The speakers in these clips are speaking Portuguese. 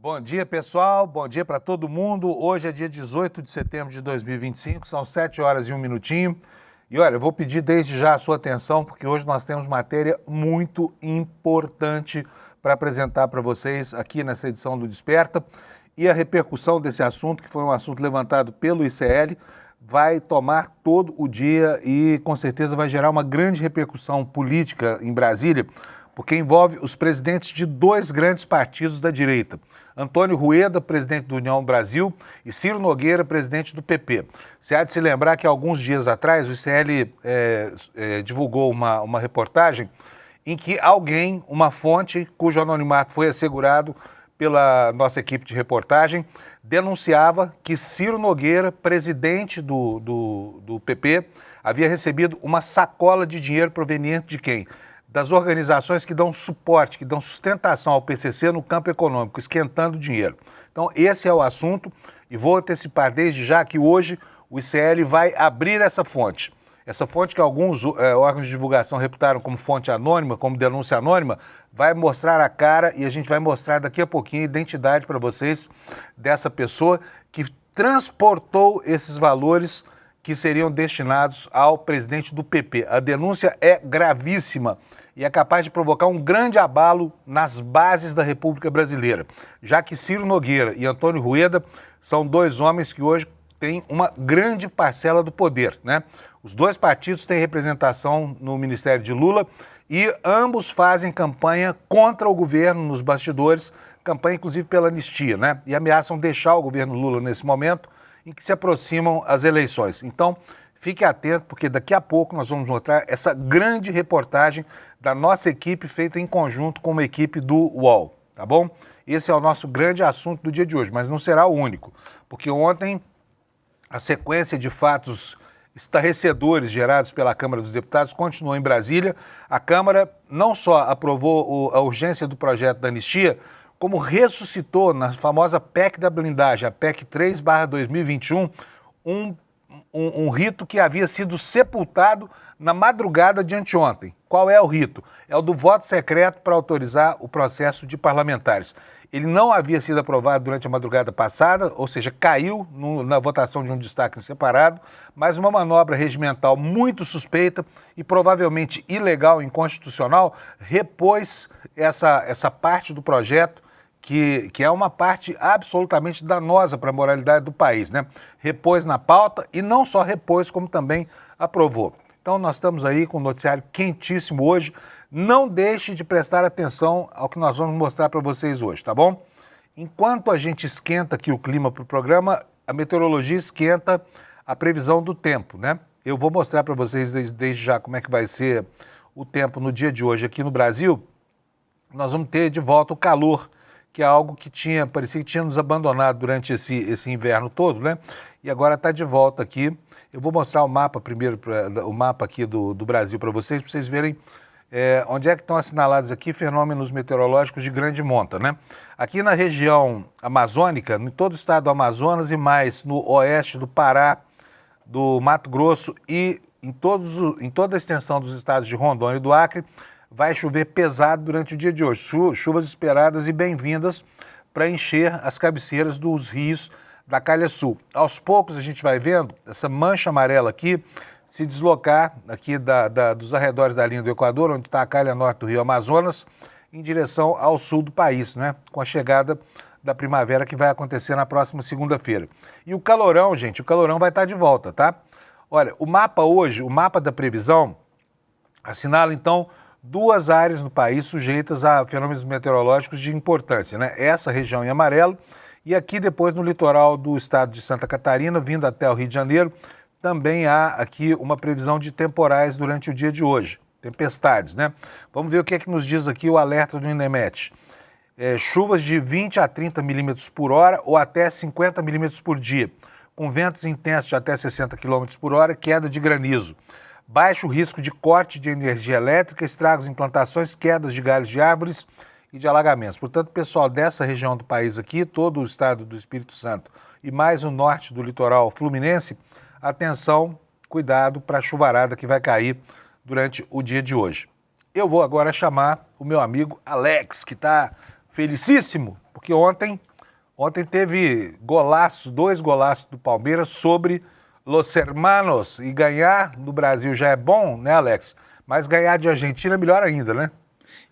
Bom dia, pessoal. Bom dia para todo mundo. Hoje é dia 18 de setembro de 2025, são 7 horas e 1 minutinho. E olha, eu vou pedir desde já a sua atenção, porque hoje nós temos matéria muito importante para apresentar para vocês aqui nessa edição do Desperta. E a repercussão desse assunto, que foi um assunto levantado pelo ICL, vai tomar todo o dia e com certeza vai gerar uma grande repercussão política em Brasília, porque envolve os presidentes de dois grandes partidos da direita. Antônio Rueda, presidente do União Brasil, e Ciro Nogueira, presidente do PP. Você há de se lembrar que alguns dias atrás o ICL divulgou uma reportagem em que alguém, uma fonte cujo anonimato foi assegurado pela nossa equipe de reportagem, denunciava que Ciro Nogueira, presidente do PP, havia recebido uma sacola de dinheiro proveniente de quem? Das organizações que dão suporte, que dão sustentação ao PCC no campo econômico, esquentando dinheiro. Então, esse é o assunto e vou antecipar desde já que hoje o ICL vai abrir essa fonte. Essa fonte que alguns órgãos de divulgação reputaram como fonte anônima, como denúncia anônima, vai mostrar a cara e a gente vai mostrar daqui a pouquinho a identidade para vocês dessa pessoa que transportou esses valores que seriam destinados ao presidente do PP. A denúncia é gravíssima e é capaz de provocar um grande abalo nas bases da República Brasileira, já que Ciro Nogueira e Antônio Rueda são dois homens que hoje têm uma grande parcela do poder, né? Os dois partidos têm representação no Ministério de Lula e ambos fazem campanha contra o governo nos bastidores, campanha inclusive pela anistia, né? E ameaçam deixar o governo Lula nesse momento em que se aproximam as eleições. Então, fique atento, porque daqui a pouco nós vamos mostrar essa grande reportagem da nossa equipe, feita em conjunto com uma equipe do UOL, tá bom? Esse é o nosso grande assunto do dia de hoje, mas não será o único, porque ontem a sequência de fatos estarrecedores gerados pela Câmara dos Deputados continuou em Brasília. A Câmara não só aprovou a urgência do projeto da anistia, como ressuscitou na famosa PEC da blindagem, a PEC 3/2021, um rito que havia sido sepultado na madrugada de anteontem. Qual é o rito? É o do voto secreto para autorizar o processo de parlamentares. Ele não havia sido aprovado durante a madrugada passada, ou seja, caiu na votação de um destaque separado, mas uma manobra regimental muito suspeita e provavelmente ilegal e inconstitucional repôs essa parte do projeto que é uma parte absolutamente danosa para a moralidade do país, né? Repôs na pauta e não só repôs, como também aprovou. Então nós estamos aí com um noticiário quentíssimo hoje. Não deixe de prestar atenção ao que nós vamos mostrar para vocês hoje, tá bom? Enquanto a gente esquenta aqui o clima para o programa, a meteorologia esquenta a previsão do tempo, né? Eu vou mostrar para vocês desde já como é que vai ser o tempo no dia de hoje aqui no Brasil. Nós vamos ter de volta o calor, que é algo que parecia que tinha nos abandonado durante esse inverno todo, né? E agora está de volta aqui. Eu vou mostrar o mapa primeiro, o mapa aqui do Brasil para vocês verem onde é que estão assinalados aqui fenômenos meteorológicos de grande monta, né? Aqui na região amazônica, em todo o estado do Amazonas e mais no oeste do Pará, do Mato Grosso e em toda a extensão dos estados de Rondônia e do Acre, vai chover pesado durante o dia de hoje. Chuvas esperadas e bem-vindas para encher as cabeceiras dos rios da Calha Sul. Aos poucos a gente vai vendo essa mancha amarela aqui se deslocar aqui dos arredores da linha do Equador, onde está a calha norte do rio Amazonas, em direção ao sul do país, né? Com a chegada da primavera que vai acontecer na próxima segunda-feira. E o calorão, gente, o calorão vai estar de volta, tá? Olha, o mapa hoje, o mapa da previsão, assinala então duas áreas no país sujeitas a fenômenos meteorológicos de importância, né? Essa região em amarelo e aqui depois no litoral do estado de Santa Catarina, vindo até o Rio de Janeiro, também há aqui uma previsão de temporais durante o dia de hoje, tempestades, né? Vamos ver o que é que nos diz aqui o alerta do INEMET. Chuvas de 20 a 30 milímetros por hora ou até 50 milímetros por dia, com ventos intensos de até 60 quilômetros por hora, queda de granizo. Baixo risco de corte de energia elétrica, estragos em plantações, quedas de galhos de árvores e de alagamentos. Portanto, pessoal dessa região do país aqui, todo o estado do Espírito Santo e mais o norte do litoral fluminense, atenção, cuidado para a chuvarada que vai cair durante o dia de hoje. Eu vou agora chamar o meu amigo Alex, que está felicíssimo, porque ontem Ontem teve golaço, 2 golaços do Palmeiras sobre Los Hermanos. E ganhar no Brasil já é bom, né, Alex? Mas ganhar de Argentina é melhor ainda, né?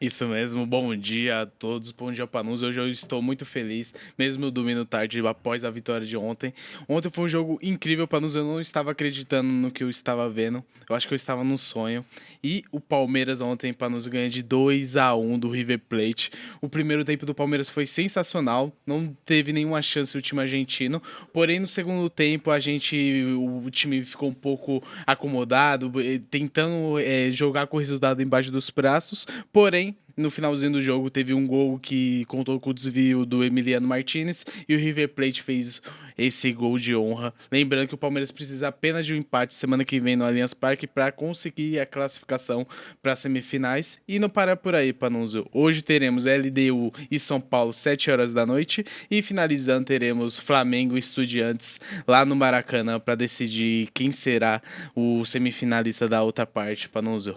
Isso mesmo, bom dia a todos, bom dia Panunzio. Hoje eu estou muito feliz, mesmo dormindo tarde após a vitória de ontem. Ontem foi um jogo incrível, Panunzio, eu não estava acreditando no que eu estava vendo, eu acho que eu estava num sonho. E o Palmeiras ontem, Panunzio, ganha de 2-1 do River Plate. O primeiro tempo do Palmeiras foi sensacional, não teve nenhuma chance o time argentino, porém no segundo tempo o time ficou um pouco acomodado, tentando jogar com o resultado embaixo dos braços, porém no finalzinho do jogo teve um gol que contou com o desvio do Emiliano Martinez e o River Plate fez esse gol de honra. Lembrando que o Palmeiras precisa apenas de um empate semana que vem no Allianz Parque para conseguir a classificação para as semifinais. E não para por aí, Panunzio. Hoje teremos LDU e São Paulo, 7 horas da noite. E finalizando teremos Flamengo e Estudiantes lá no Maracanã para decidir quem será o semifinalista da outra parte, Panunzio.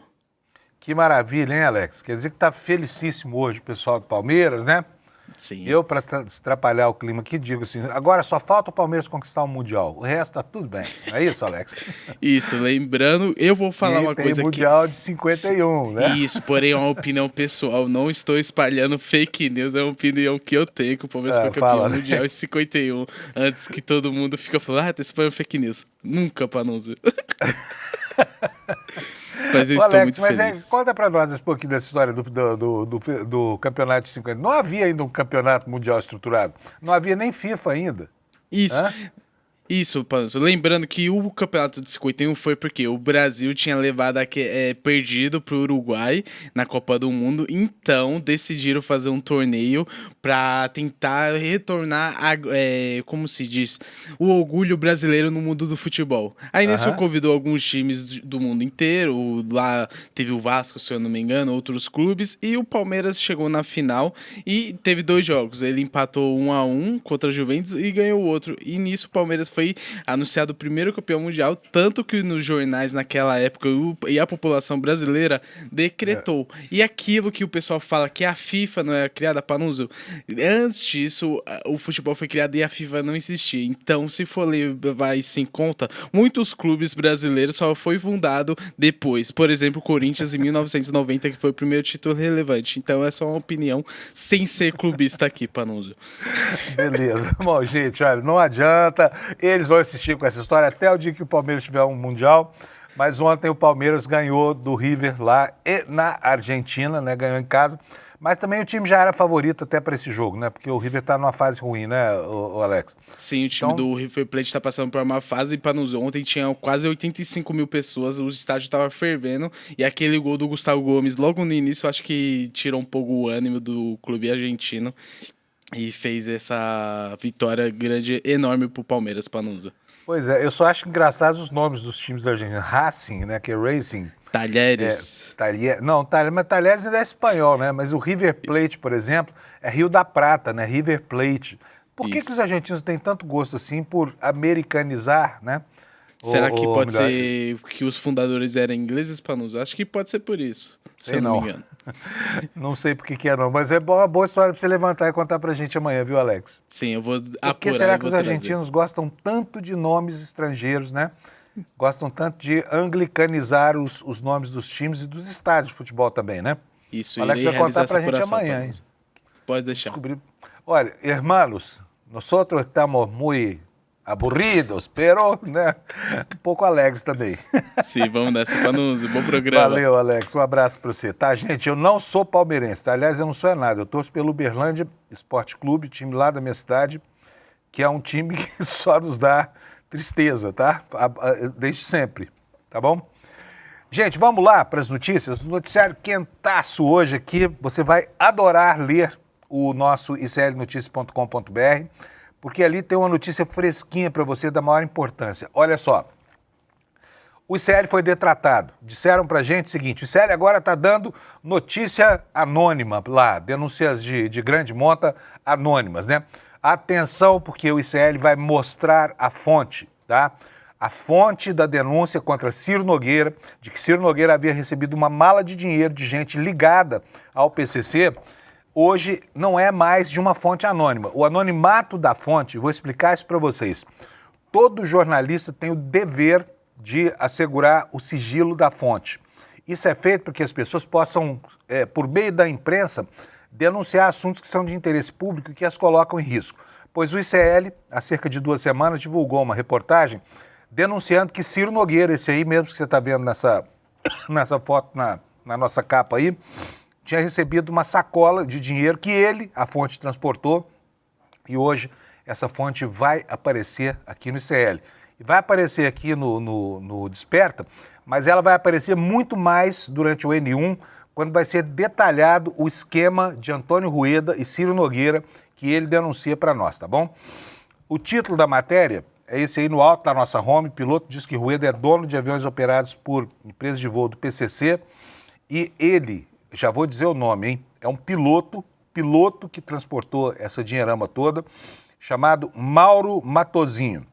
Que maravilha, hein, Alex? Quer dizer que tá felicíssimo hoje o pessoal do Palmeiras, né? Sim. Eu, para atrapalhar o clima aqui, digo assim, agora só falta o Palmeiras conquistar o Mundial. O resto tá tudo bem. Não é isso, Alex? Isso, lembrando, eu vou falar uma coisa aqui. Tem Mundial de 51, né? Isso, porém é uma opinião pessoal. Não estou espalhando fake news, é uma opinião que eu tenho, que o Palmeiras foi campeão mundial em 51, antes que todo mundo fica falando, tá espalhando fake news. Nunca, Panunzio. Mas eu estou muito feliz. Conta pra nós um pouquinho dessa história do campeonato de 50. Não havia ainda um campeonato mundial estruturado. Não havia nem FIFA ainda. Isso. Hã? Isso, Panzo. Lembrando que o campeonato de 51 foi porque o Brasil tinha levado perdido para o Uruguai na Copa do Mundo, então decidiram fazer um torneio para tentar retornar, como se diz, o orgulho brasileiro no mundo do futebol. Aí nisso convidou alguns times do mundo inteiro, lá teve o Vasco, se eu não me engano, outros clubes, e o Palmeiras chegou na final e teve 2 jogos. Ele empatou 1-1 contra a Juventus e ganhou o outro. E nisso o Palmeiras foi anunciado o primeiro campeão mundial, tanto que nos jornais naquela época e a população brasileira decretou. E aquilo que o pessoal fala que a FIFA não era criada, Panunzio, antes disso o futebol foi criado e a FIFA não existia. Então, se for levar isso em conta, muitos clubes brasileiros só foi fundado depois. Por exemplo, o Corinthians em 1990, que foi o primeiro título relevante. Então, é só uma opinião sem ser clubista aqui, Panunzio. Beleza. Bom, gente, olha, não adianta. Eles vão assistir com essa história até o dia que o Palmeiras tiver um Mundial. Mas ontem o Palmeiras ganhou do River lá e na Argentina, né? Ganhou em casa. Mas também o time já era favorito até para esse jogo, né? Porque o River está numa fase ruim, né, o Alex? Sim, o time do River Plate está passando por uma fase e ontem tinha quase 85 mil pessoas, o estádio estava fervendo e aquele gol do Gustavo Gomes logo no início acho que tirou um pouco o ânimo do clube argentino e fez essa vitória grande, enorme pro Palmeiras, Panunzio. Pois é, eu só acho engraçados os nomes dos times argentinos. Racing, né, que é Racing. Talheres. Mas Talheres é espanhol, né? Mas o River Plate, por exemplo, é Rio da Prata, né? River Plate. Por que os argentinos têm tanto gosto assim por americanizar, né? Será que pode ser que os fundadores eram ingleses, Panunzio? Acho que pode ser por isso, se eu não me engano. Não sei por que é não, mas é uma boa história pra você levantar e contar pra gente amanhã, viu, Alex? Sim, eu vou apurar. Por que será que os argentinos gostam tanto de nomes estrangeiros, né? Gostam tanto de anglicanizar os nomes dos times e dos estádios de futebol também, né? Isso, o Alex vai contar pra gente amanhã, hein? Pode deixar. Olha, hermanos, nosotros estamos muy aburridos, pero, né, um pouco alegres também. Sim, vamos nessa, Panunzio. Bom programa. Valeu, Alex. Um abraço para você. Tá, gente, eu não sou palmeirense, tá? Aliás, eu não sou nada. Eu torço pelo Uberlândia Esporte Clube, time lá da minha cidade, que é um time que só nos dá tristeza, tá? Desde sempre, tá bom? Gente, vamos lá para as notícias. Noticiário quentaço hoje aqui. Você vai adorar ler o nosso iclnoticia.com.br, porque ali tem uma notícia fresquinha para você da maior importância. Olha só, o ICL foi detratado. Disseram para a gente o seguinte, o ICL agora está dando notícia anônima lá, denúncias de grande monta anônimas, né? Atenção, porque o ICL vai mostrar a fonte, tá? A fonte da denúncia contra Ciro Nogueira, de que Ciro Nogueira havia recebido uma mala de dinheiro de gente ligada ao PCC. hoje não é mais de uma fonte anônima. O anonimato da fonte, vou explicar isso para vocês. Todo jornalista tem o dever de assegurar o sigilo da fonte. Isso é feito para que as pessoas possam, por meio da imprensa, denunciar assuntos que são de interesse público e que as colocam em risco. Pois o ICL, há cerca de 2 semanas, divulgou uma reportagem denunciando que Ciro Nogueira, esse aí mesmo que você está vendo nessa foto na nossa capa aí, tinha recebido uma sacola de dinheiro que ele, a fonte, transportou, e hoje essa fonte vai aparecer aqui no ICL. E vai aparecer aqui no Desperta, mas ela vai aparecer muito mais durante o N1, quando vai ser detalhado o esquema de Antônio Rueda e Ciro Nogueira que ele denuncia para nós, tá bom? O título da matéria é esse aí no alto da nossa home. Piloto diz que Rueda é dono de aviões operados por empresas de voo do PCC e ele, já vou dizer o nome, hein? É um piloto que transportou essa dinheirama toda, chamado Mauro Matozinho.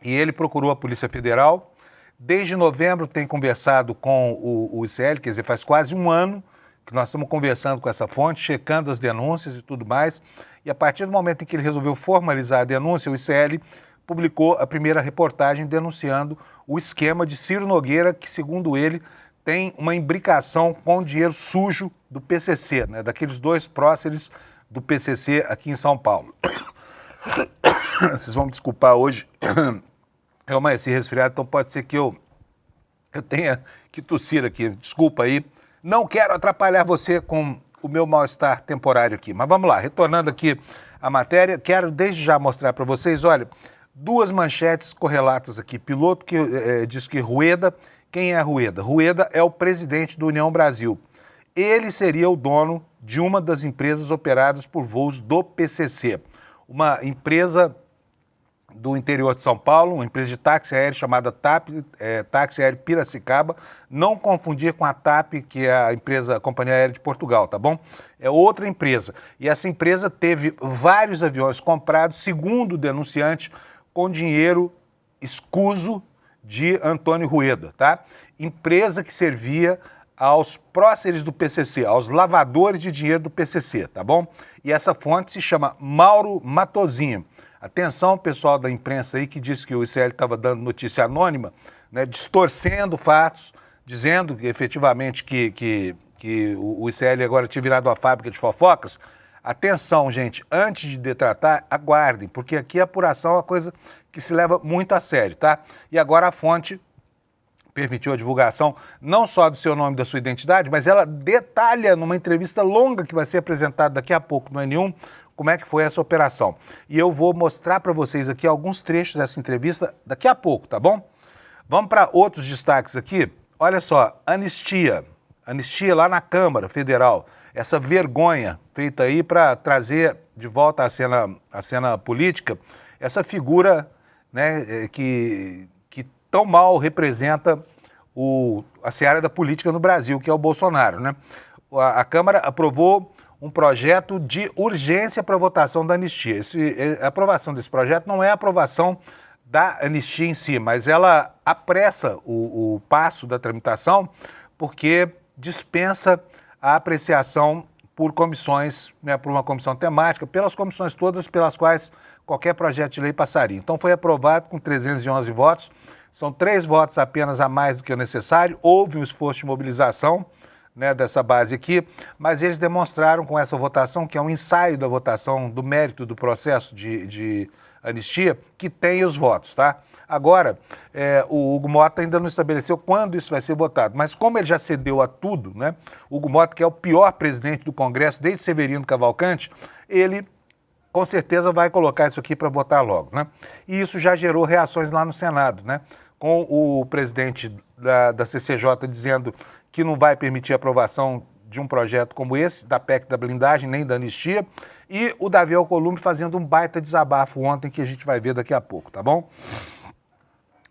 E ele procurou a Polícia Federal. Desde novembro tem conversado com o ICL, quer dizer, faz quase um ano que nós estamos conversando com essa fonte, checando as denúncias e tudo mais. E a partir do momento em que ele resolveu formalizar a denúncia, o ICL publicou a primeira reportagem denunciando o esquema de Ciro Nogueira, que, segundo ele, tem uma imbricação com dinheiro sujo do PCC, né, daqueles 2 próceres do PCC aqui em São Paulo. Vocês vão me desculpar hoje, eu amanheci resfriado, então pode ser que eu tenha que tossir aqui. Desculpa aí. Não quero atrapalhar você com o meu mal-estar temporário aqui. Mas vamos lá, retornando aqui à matéria, quero desde já mostrar para vocês, olha, 2 manchetes correlatas aqui. Piloto que diz que Rueda, quem é Rueda? Rueda é o presidente do União Brasil. Ele seria o dono de uma das empresas operadas por voos do PCC. Uma empresa do interior de São Paulo, uma empresa de táxi aéreo chamada TAP, Táxi Aéreo Piracicaba, não confundir com a TAP, que é a Companhia Aérea de Portugal, tá bom? É outra empresa. E essa empresa teve vários aviões comprados, segundo o denunciante, com dinheiro escuso de Antônio Rueda, tá? Empresa que servia aos próceres do PCC, aos lavadores de dinheiro do PCC, tá bom? E essa fonte se chama Mauro Matozinho. Atenção, pessoal da imprensa aí que disse que o ICL estava dando notícia anônima, né, distorcendo fatos, dizendo que efetivamente que o ICL agora tinha virado uma fábrica de fofocas. Atenção, gente, antes de detratar, aguardem, porque aqui a apuração é uma coisa que se leva muito a sério, tá? E agora a fonte permitiu a divulgação não só do seu nome e da sua identidade, mas ela detalha numa entrevista longa que vai ser apresentada daqui a pouco no N1, como é que foi essa operação. E eu vou mostrar para vocês aqui alguns trechos dessa entrevista daqui a pouco, tá bom? Vamos para outros destaques aqui. Olha só, anistia lá na Câmara Federal. Essa vergonha feita aí para trazer de volta à cena política essa figura, né, que tão mal representa a seara da política no Brasil, que é o Bolsonaro, né? A Câmara aprovou um projeto de urgência para votação da anistia. A aprovação desse projeto não é a aprovação da anistia em si, mas ela apressa o passo da tramitação porque dispensa a apreciação por comissões, né, por uma comissão temática, pelas comissões todas pelas quais qualquer projeto de lei passaria. Então foi aprovado com 311 votos, são 3 votos apenas a mais do que o necessário, houve um esforço de mobilização, né, dessa base aqui, mas eles demonstraram com essa votação, que é um ensaio da votação do mérito do processo de anistia, que tem os votos, tá? Agora, o Hugo Mota ainda não estabeleceu quando isso vai ser votado, mas como ele já cedeu a tudo, né, o Hugo Mota, que é o pior presidente do Congresso desde Severino Cavalcante, ele com certeza vai colocar isso aqui para votar logo, né? E isso já gerou reações lá no Senado, né? Com o presidente da CCJ dizendo que não vai permitir a aprovação de um projeto como esse, da PEC da blindagem, nem da anistia, e o Davi Alcolumbre fazendo um baita desabafo ontem, que a gente vai ver daqui a pouco, tá bom?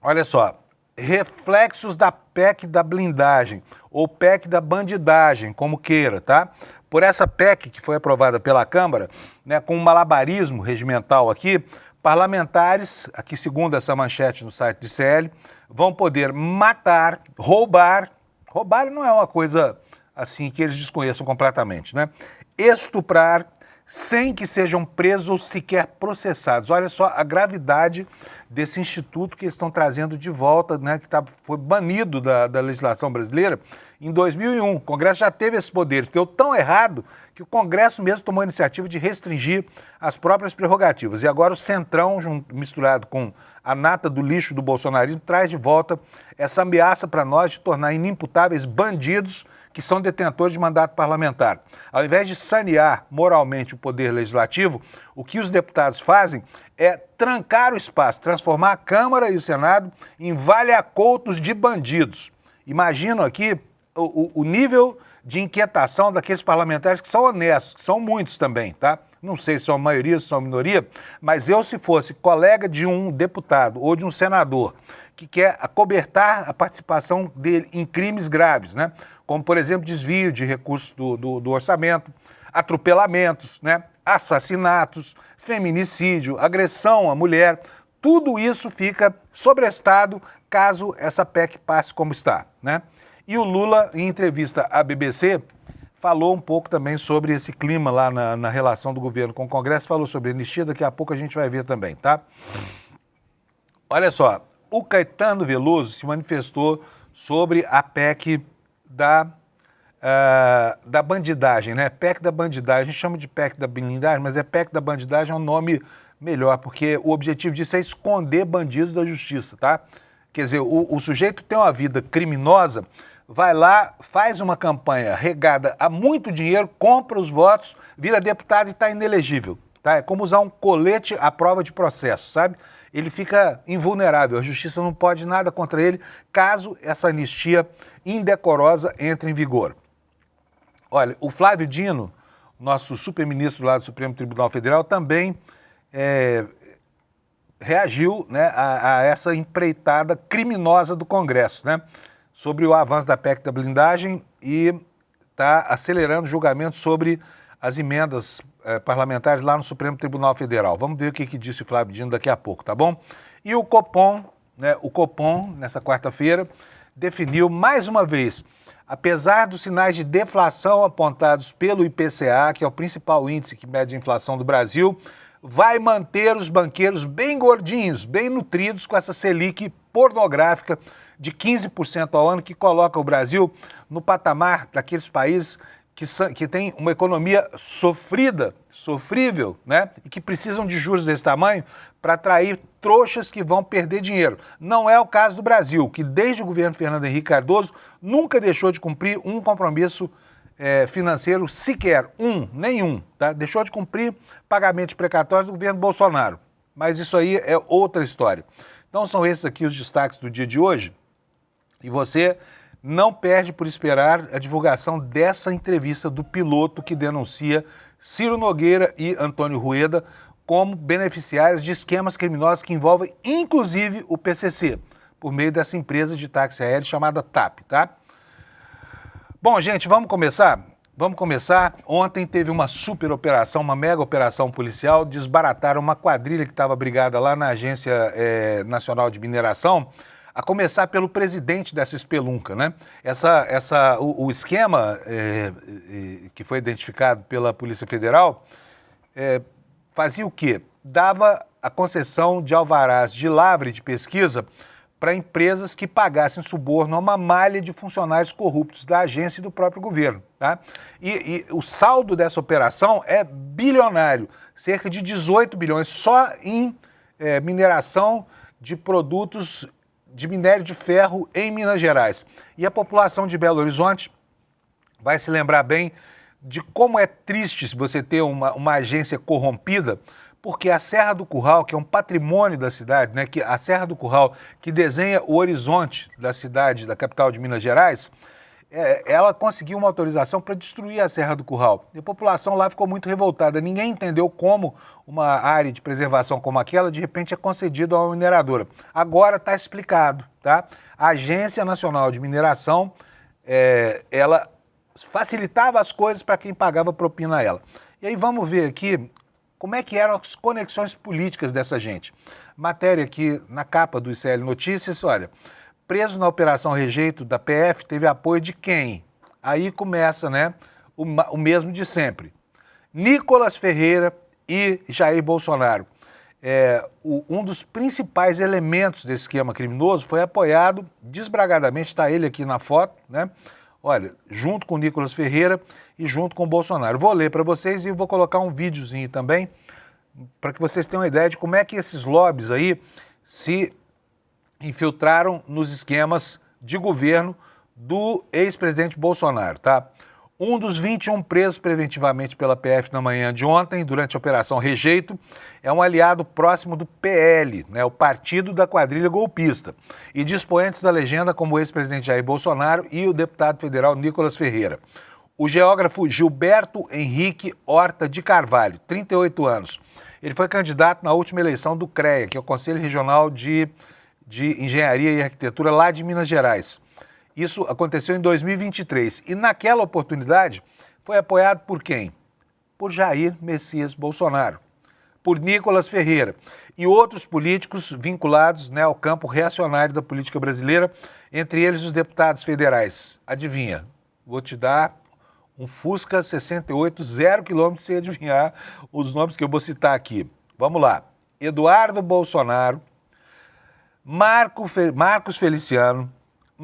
Olha só, reflexos da PEC da blindagem, ou PEC da bandidagem, como queira, tá? Por essa PEC que foi aprovada pela Câmara, né, com um malabarismo regimental aqui, parlamentares, aqui segundo essa manchete no site do ICL, vão poder matar, roubar não é uma coisa assim que eles desconheçam completamente, né? estuprar sem que sejam presos ou sequer processados. Olha só a gravidade desse instituto que eles estão trazendo de volta, né, que foi banido da legislação brasileira em 2001. O Congresso já teve esses poderes. Deu tão errado que o Congresso mesmo tomou a iniciativa de restringir as próprias prerrogativas. E agora o Centrão, misturado com a nata do lixo do bolsonarismo, traz de volta essa ameaça para nós de tornar inimputáveis bandidos que são detentores de mandato parlamentar. Ao invés de sanear moralmente o poder legislativo, o que os deputados fazem é trancar o espaço, transformar a Câmara e o Senado em vale-acoltos de bandidos. Imagino aqui o nível de inquietação daqueles parlamentares que são honestos, que são muitos também, tá? Não sei se são a maioria, se são a minoria, mas eu, se fosse colega de um deputado ou de um senador que quer acobertar a participação dele em crimes graves, né? Como, por exemplo, desvio de recursos do orçamento, atropelamentos, né? Assassinatos, feminicídio, agressão à mulher, tudo isso fica sobrestado caso essa PEC passe como está, né? E o Lula, em entrevista à BBC, falou um pouco também sobre esse clima lá na relação do governo com o Congresso, falou sobre anistia, daqui a pouco a gente vai ver também, tá? Olha só, o Caetano Veloso se manifestou sobre a PEC da bandidagem, né? PEC da bandidagem, a gente chama de PEC da blindagem, mas PEC da bandidagem é um nome melhor, porque o objetivo disso é esconder bandidos da justiça, tá? Quer dizer, o sujeito tem uma vida criminosa, vai lá, faz uma campanha regada a muito dinheiro, compra os votos, vira deputado e está inelegível. Tá? É como usar um colete à prova de processo, sabe? Ele fica invulnerável, a justiça não pode nada contra ele caso essa anistia indecorosa entre em vigor. Olha, o Flávio Dino, nosso superministro lá do Supremo Tribunal Federal, também reagiu, né, a essa empreitada criminosa do Congresso, né? Sobre o avanço da PEC da blindagem e está acelerando o julgamento sobre as emendas parlamentares lá no Supremo Tribunal Federal. Vamos ver o que disse o Flávio Dino daqui a pouco, tá bom? E o Copom, né, nessa quarta-feira, definiu mais uma vez, apesar dos sinais de deflação apontados pelo IPCA, que é o principal índice que mede a inflação do Brasil, vai manter os banqueiros bem gordinhos, bem nutridos com essa Selic pornográfica de 15% ao ano, que coloca o Brasil no patamar daqueles países que têm uma economia sofrível, né? E que precisam de juros desse tamanho para atrair trouxas que vão perder dinheiro. Não é o caso do Brasil, que desde o governo Fernando Henrique Cardoso nunca deixou de cumprir um compromisso financeiro sequer, nenhum, tá? Deixou de cumprir pagamentos precatórios do governo Bolsonaro. Mas isso aí é outra história. Então são esses aqui os destaques do dia de hoje. E você não perde por esperar a divulgação dessa entrevista do piloto que denuncia Ciro Nogueira e Antônio Rueda como beneficiários de esquemas criminosos que envolvem inclusive o PCC, por meio dessa empresa de táxi aéreo chamada TAP, tá? Bom, gente, vamos começar? Vamos começar. Ontem teve uma super operação, uma mega operação policial, desbarataram uma quadrilha que estava brigada lá na Agência Nacional de Mineração, a começar pelo presidente dessa espelunca, né? O esquema que foi identificado pela Polícia Federal fazia o quê? Dava a concessão de alvarás de lavre de pesquisa para empresas que pagassem suborno a uma malha de funcionários corruptos da agência e do próprio governo, tá? E o saldo dessa operação é bilionário, cerca de 18 bilhões só em mineração de produtos de minério de ferro em Minas Gerais. E a população de Belo Horizonte vai se lembrar bem de como é triste se você ter uma agência corrompida, porque a Serra do Curral, que é um patrimônio da cidade, né, a Serra do Curral, que desenha o horizonte da cidade, da capital de Minas Gerais, ela conseguiu uma autorização para destruir a Serra do Curral. E a população lá ficou muito revoltada. Ninguém entendeu como uma área de preservação como aquela, de repente, é concedida a uma mineradora. Agora está explicado, tá? A Agência Nacional de Mineração, ela facilitava as coisas para quem pagava propina a ela. E aí vamos ver aqui como é que eram as conexões políticas dessa gente. Matéria aqui na capa do ICL Notícias, olha, preso na Operação Rejeito da PF teve apoio de quem? Aí começa, né, o mesmo de sempre. Nicolas Ferreira e Jair Bolsonaro. Um dos principais elementos desse esquema criminoso foi apoiado desbragadamente, está ele aqui na foto, né? Olha, junto com Nicolas Ferreira e junto com Bolsonaro. Vou ler para vocês e vou colocar um videozinho também, para que vocês tenham uma ideia de como é que esses lobbies aí se infiltraram nos esquemas de governo do ex-presidente Bolsonaro, tá? Um dos 21 presos preventivamente pela PF na manhã de ontem, durante a Operação Rejeito, é um aliado próximo do PL, né, o partido da quadrilha golpista, e de expoentes da legenda como o ex-presidente Jair Bolsonaro e o deputado federal Nicolas Ferreira. O geógrafo Gilberto Henrique Horta de Carvalho, 38 anos. Ele foi candidato na última eleição do CREA, que é o Conselho Regional de Engenharia e Arquitetura lá de Minas Gerais. Isso aconteceu em 2023 e naquela oportunidade foi apoiado por quem? Por Jair Messias Bolsonaro, por Nicolas Ferreira e outros políticos vinculados, né, ao campo reacionário da política brasileira, entre eles os deputados federais. Adivinha? Vou te dar um Fusca 68, 0 km, sem adivinhar os nomes que eu vou citar aqui. Vamos lá. Eduardo Bolsonaro, Marcos Feliciano,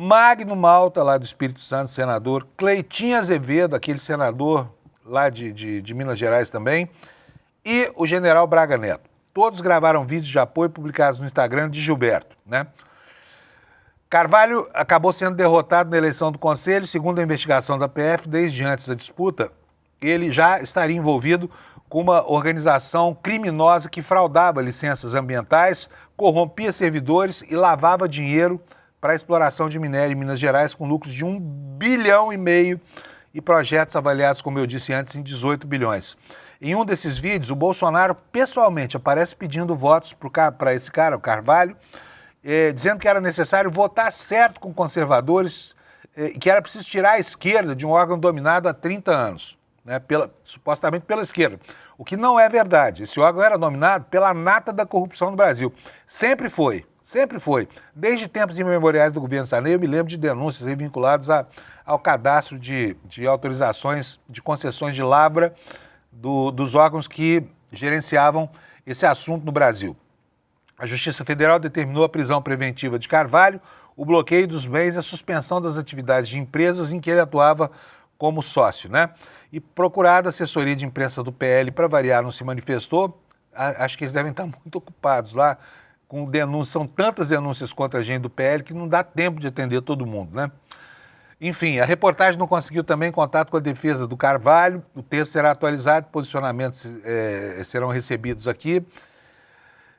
Magno Malta, lá do Espírito Santo, senador, Cleitinho Azevedo, aquele senador lá de Minas Gerais também, e o general Braga Neto. Todos gravaram vídeos de apoio publicados no Instagram de Gilberto, né? Carvalho acabou sendo derrotado na eleição do Conselho. Segundo a investigação da PF, desde antes da disputa, ele já estaria envolvido com uma organização criminosa que fraudava licenças ambientais, corrompia servidores e lavava dinheiro para a exploração de minério em Minas Gerais, com lucros de 1,5 bilhão e projetos avaliados, como eu disse antes, em 18 bilhões. Em um desses vídeos, o Bolsonaro pessoalmente aparece pedindo votos para esse cara, o Carvalho, dizendo que era necessário votar certo com conservadores e que era preciso tirar a esquerda de um órgão dominado há 30 anos, né, supostamente pela esquerda. O que não é verdade. Esse órgão era dominado pela nata da corrupção no Brasil. Sempre foi. Sempre foi. Desde tempos imemoriais do governo Sarney, eu me lembro de denúncias vinculadas ao cadastro de autorizações, de concessões de lavra dos órgãos que gerenciavam esse assunto no Brasil. A Justiça Federal determinou a prisão preventiva de Carvalho, o bloqueio dos bens e a suspensão das atividades de empresas em que ele atuava como sócio, né? E procurada a assessoria de imprensa do PL, para variar, não se manifestou. Acho que eles devem estar muito ocupados lá com denúncias, são tantas denúncias contra a gente do PL que não dá tempo de atender todo mundo, né? Enfim, a reportagem não conseguiu também contato com a defesa do Carvalho. O texto será atualizado, posicionamentos serão recebidos aqui,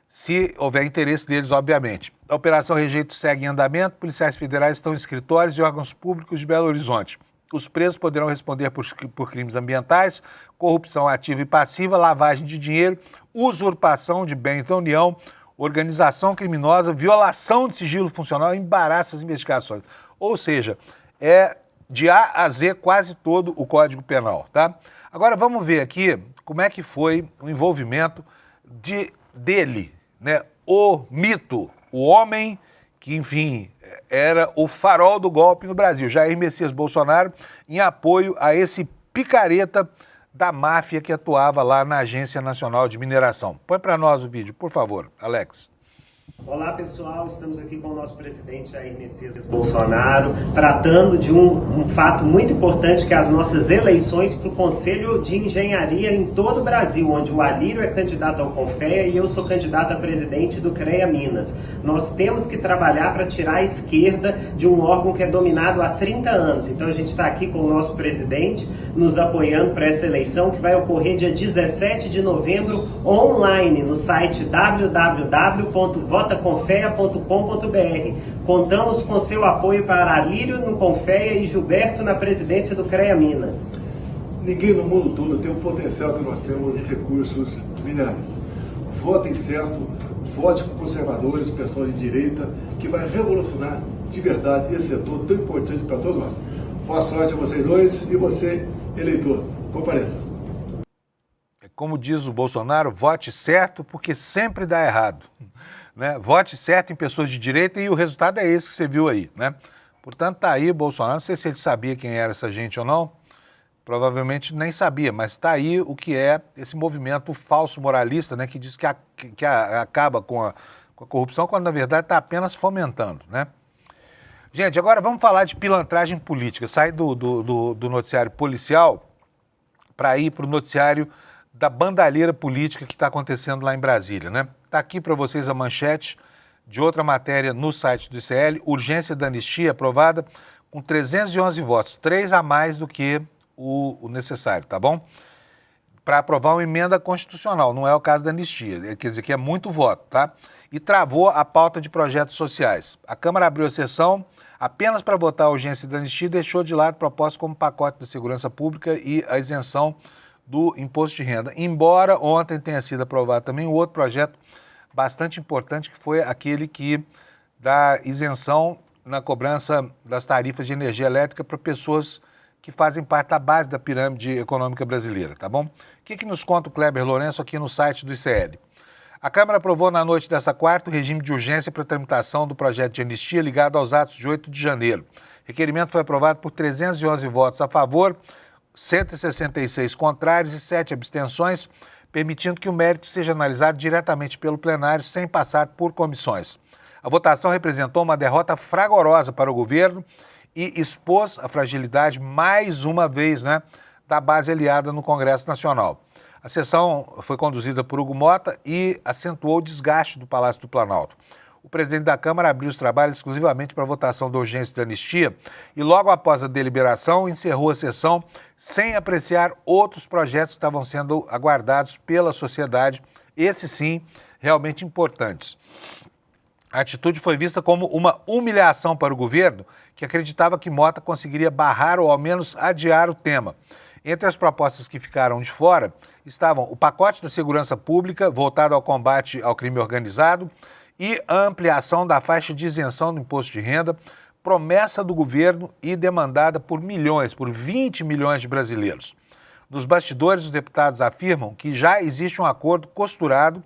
se houver interesse deles, obviamente. A Operação Rejeito segue em andamento, policiais federais estão em escritórios e órgãos públicos de Belo Horizonte. Os presos poderão responder por crimes ambientais, corrupção ativa e passiva, lavagem de dinheiro, usurpação de bens da União, organização criminosa, violação de sigilo funcional e embaraço às investigações. Ou seja, é de A a Z quase todo o Código Penal, tá? Agora vamos ver aqui como é que foi o envolvimento dele, né? O mito, o homem que, enfim, era o farol do golpe no Brasil, Jair Messias Bolsonaro, em apoio a esse picareta da máfia que atuava lá na Agência Nacional de Mineração. Põe para nós o vídeo, por favor, Alex. Olá pessoal, estamos aqui com o nosso presidente Jair Messias Bolsonaro, tratando de um fato muito importante, que é as nossas eleições para o Conselho de Engenharia em todo o Brasil, onde o Alírio é candidato ao Confea e eu sou candidato a presidente do CREA Minas. Nós temos que trabalhar para tirar a esquerda de um órgão que é dominado há 30 anos. Então a gente está aqui com o nosso presidente nos apoiando para essa eleição, que vai ocorrer dia 17 de novembro, online, no site www.votaconfea.com.br. Contamos com seu apoio para Alírio no Confea e Gilberto na presidência do CREA Minas. Ninguém no mundo todo tem o potencial que nós temos em recursos minerais. Votem certo, vote com conservadores, pessoas de direita, que vai revolucionar de verdade esse setor tão importante para todos nós. Boa sorte a vocês dois e você, eleitor, compareça. Como diz o Bolsonaro, vote certo porque sempre dá errado, né? Vote certo em pessoas de direita e o resultado é esse que você viu aí, né? Portanto, tá aí o Bolsonaro, não sei se ele sabia quem era essa gente ou não, provavelmente nem sabia, mas está aí o que é esse movimento falso moralista, né, que diz que acaba com a corrupção, quando na verdade está apenas fomentando, né? Gente, agora vamos falar de pilantragem política. Sai do noticiário policial para ir para o noticiário da bandalheira política que está acontecendo lá em Brasília, né? Está aqui para vocês a manchete de outra matéria no site do ICL, urgência da anistia aprovada com 311 votos, 3 a mais do que o necessário, tá bom? Para aprovar uma emenda constitucional, não é o caso da anistia, quer dizer que é muito voto, tá? E travou a pauta de projetos sociais. A Câmara abriu a sessão apenas para votar a urgência da anistia e deixou de lado propostas como o pacote da segurança pública e a isenção do imposto de renda. Embora ontem tenha sido aprovado também um outro projeto bastante importante, que foi aquele que dá isenção na cobrança das tarifas de energia elétrica para pessoas que fazem parte da base da pirâmide econômica brasileira, tá bom? O que nos conta o Kleber Lourenço aqui no site do ICL? A Câmara aprovou na noite desta quarta o regime de urgência para tramitação do projeto de anistia ligado aos atos de 8 de janeiro. O requerimento foi aprovado por 311 votos a favor, 166 contrários e 7 abstenções, permitindo que o mérito seja analisado diretamente pelo plenário sem passar por comissões. A votação representou uma derrota fragorosa para o governo e expôs a fragilidade, mais uma vez, né, da base aliada no Congresso Nacional. A sessão foi conduzida por Hugo Mota e acentuou o desgaste do Palácio do Planalto. O presidente da Câmara abriu os trabalhos exclusivamente para a votação da urgência da anistia e logo após a deliberação encerrou a sessão sem apreciar outros projetos que estavam sendo aguardados pela sociedade, esses sim, realmente importantes. A atitude foi vista como uma humilhação para o governo, que acreditava que Mota conseguiria barrar ou ao menos adiar o tema. Entre as propostas que ficaram de fora estavam o pacote da segurança pública voltado ao combate ao crime organizado e a ampliação da faixa de isenção do imposto de renda, promessa do governo e demandada por milhões, por 20 milhões de brasileiros. Nos bastidores, os deputados afirmam que já existe um acordo costurado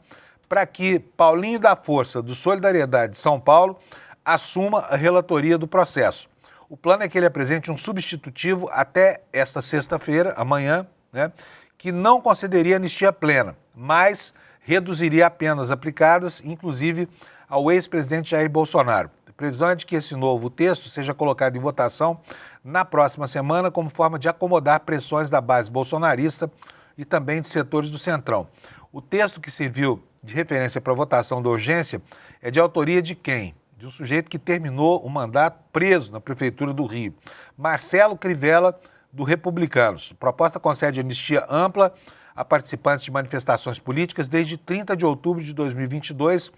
para que Paulinho da Força, do Solidariedade de São Paulo, assuma a relatoria do processo. O plano é que ele apresente um substitutivo até esta sexta-feira, amanhã, né, que não concederia anistia plena, mas reduziria penas aplicadas, inclusive ao ex-presidente Jair Bolsonaro. A previsão é de que esse novo texto seja colocado em votação na próxima semana como forma de acomodar pressões da base bolsonarista e também de setores do Centrão. O texto que serviu de referência para a votação da urgência é de autoria de quem? De um sujeito que terminou o mandato preso na Prefeitura do Rio, Marcelo Crivella, do Republicanos. A proposta concede anistia ampla a participantes de manifestações políticas desde 30 de outubro de 2022,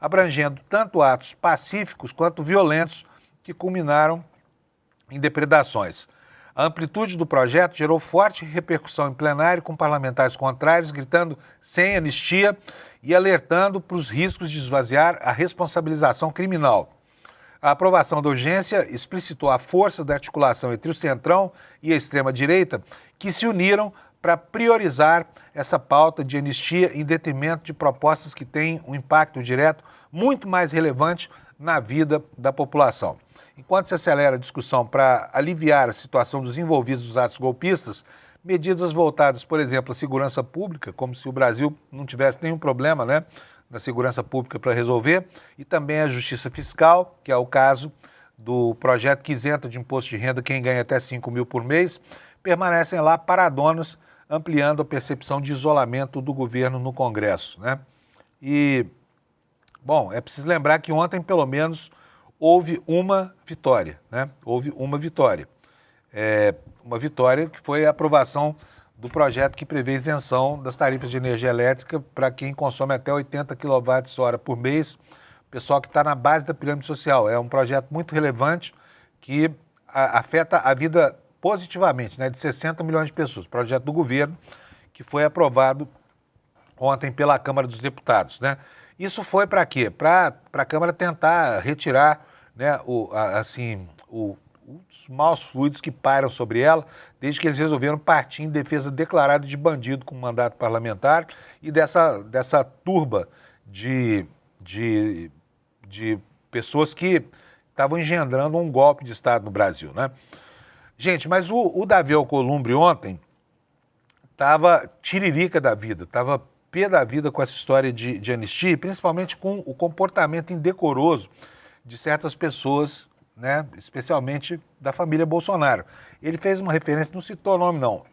abrangendo tanto atos pacíficos quanto violentos que culminaram em depredações. A amplitude do projeto gerou forte repercussão em plenário, com parlamentares contrários gritando sem anistia e alertando para os riscos de esvaziar a responsabilização criminal. A aprovação da urgência explicitou a força da articulação entre o Centrão e a extrema-direita, que se uniram para priorizar essa pauta de anistia em detrimento de propostas que têm um impacto direto muito mais relevante na vida da população. Enquanto se acelera a discussão para aliviar a situação dos envolvidos nos atos golpistas, medidas voltadas, por exemplo, à segurança pública, como se o Brasil não tivesse nenhum problema, né, na segurança pública para resolver, e também a justiça fiscal, que é o caso do projeto que isenta de imposto de renda quem ganha até 5 mil por mês, permanecem lá paradonas, ampliando a percepção de isolamento do governo no Congresso, né? E, bom, é preciso lembrar que ontem, pelo menos, houve uma vitória, né? Houve uma vitória. Uma vitória que foi a aprovação do projeto que prevê isenção das tarifas de energia elétrica para quem consome até 80 kWh por mês, pessoal que está na base da pirâmide social. É um projeto muito relevante que afeta a vida positivamente, né, de 60 milhões de pessoas. Projeto do governo que foi aprovado ontem pela Câmara dos Deputados, né? Isso foi para quê? Para a Câmara tentar retirar, né, os maus fluidos que pairam sobre ela, desde que eles resolveram partir em defesa declarada de bandido com mandato parlamentar e dessa turba de pessoas que estavam engendrando um golpe de Estado no Brasil, né? Gente, mas o Davi Alcolumbre ontem estava tiririca da vida, estava pé da vida com essa história de anistia, principalmente com o comportamento indecoroso de certas pessoas, né, especialmente da família Bolsonaro. Ele fez uma referência, não citou o nome não,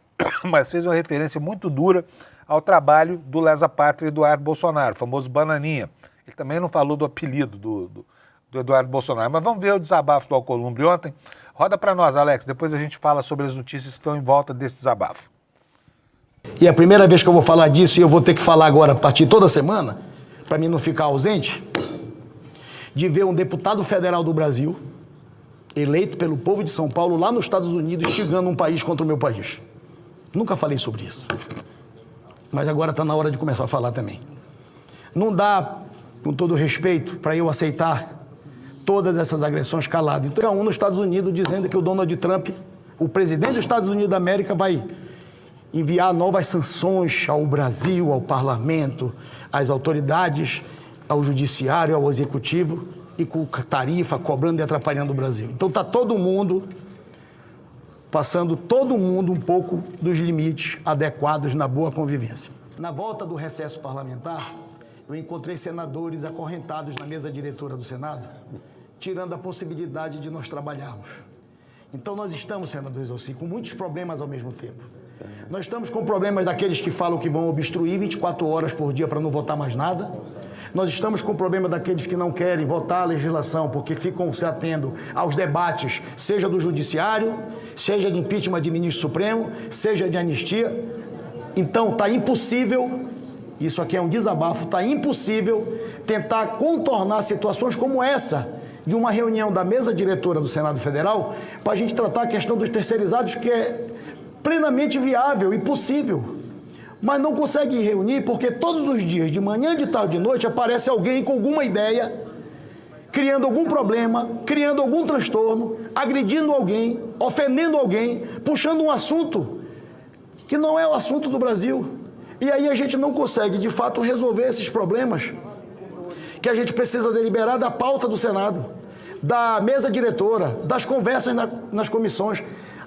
mas fez uma referência muito dura ao trabalho do lesa pátria Eduardo Bolsonaro, o famoso Bananinha. Ele também não falou do apelido do Eduardo Bolsonaro. Mas vamos ver o desabafo do Alcolumbre ontem. Roda para nós, Alex, depois a gente fala sobre as notícias que estão em volta desse desabafo. E é a primeira vez que eu vou falar disso, e eu vou ter que falar agora a partir de toda semana, para mim não ficar ausente, de ver um deputado federal do Brasil, eleito pelo povo de São Paulo, lá nos Estados Unidos, instigando um país contra o meu país. Nunca falei sobre isso. Mas agora está na hora de começar a falar também. Não dá, com todo respeito, para eu aceitar todas essas agressões calado. Então, nos Estados Unidos dizendo que o Donald Trump, o presidente dos Estados Unidos da América, vai enviar novas sanções ao Brasil, ao parlamento, às autoridades, ao judiciário, ao executivo, e com tarifa, cobrando e atrapalhando o Brasil. Então está todo mundo, passando todo mundo um pouco dos limites adequados na boa convivência. Na volta do recesso parlamentar, eu encontrei senadores acorrentados na mesa diretora do Senado, tirando a possibilidade de nós trabalharmos. Então nós estamos, senadores, assim, com muitos problemas ao mesmo tempo. Nós estamos com problemas daqueles que falam que vão obstruir 24 horas por dia para não votar mais nada. Nós estamos com o problema daqueles que não querem votar a legislação porque ficam se atendo aos debates, seja do judiciário, seja de impeachment de ministro supremo, seja de anistia. Então está impossível, isso aqui é um desabafo, está impossível tentar contornar situações como essa de uma reunião da mesa diretora do Senado Federal para a gente tratar a questão dos terceirizados, que é plenamente viável e possível. Mas não consegue reunir porque todos os dias, de manhã, de tarde, de noite, aparece alguém com alguma ideia, criando algum problema, criando algum transtorno, agredindo alguém, ofendendo alguém, puxando um assunto que não é o assunto do Brasil. E aí a gente não consegue, de fato, resolver esses problemas que a gente precisa deliberar da pauta do Senado, da mesa diretora, das conversas nas comissões.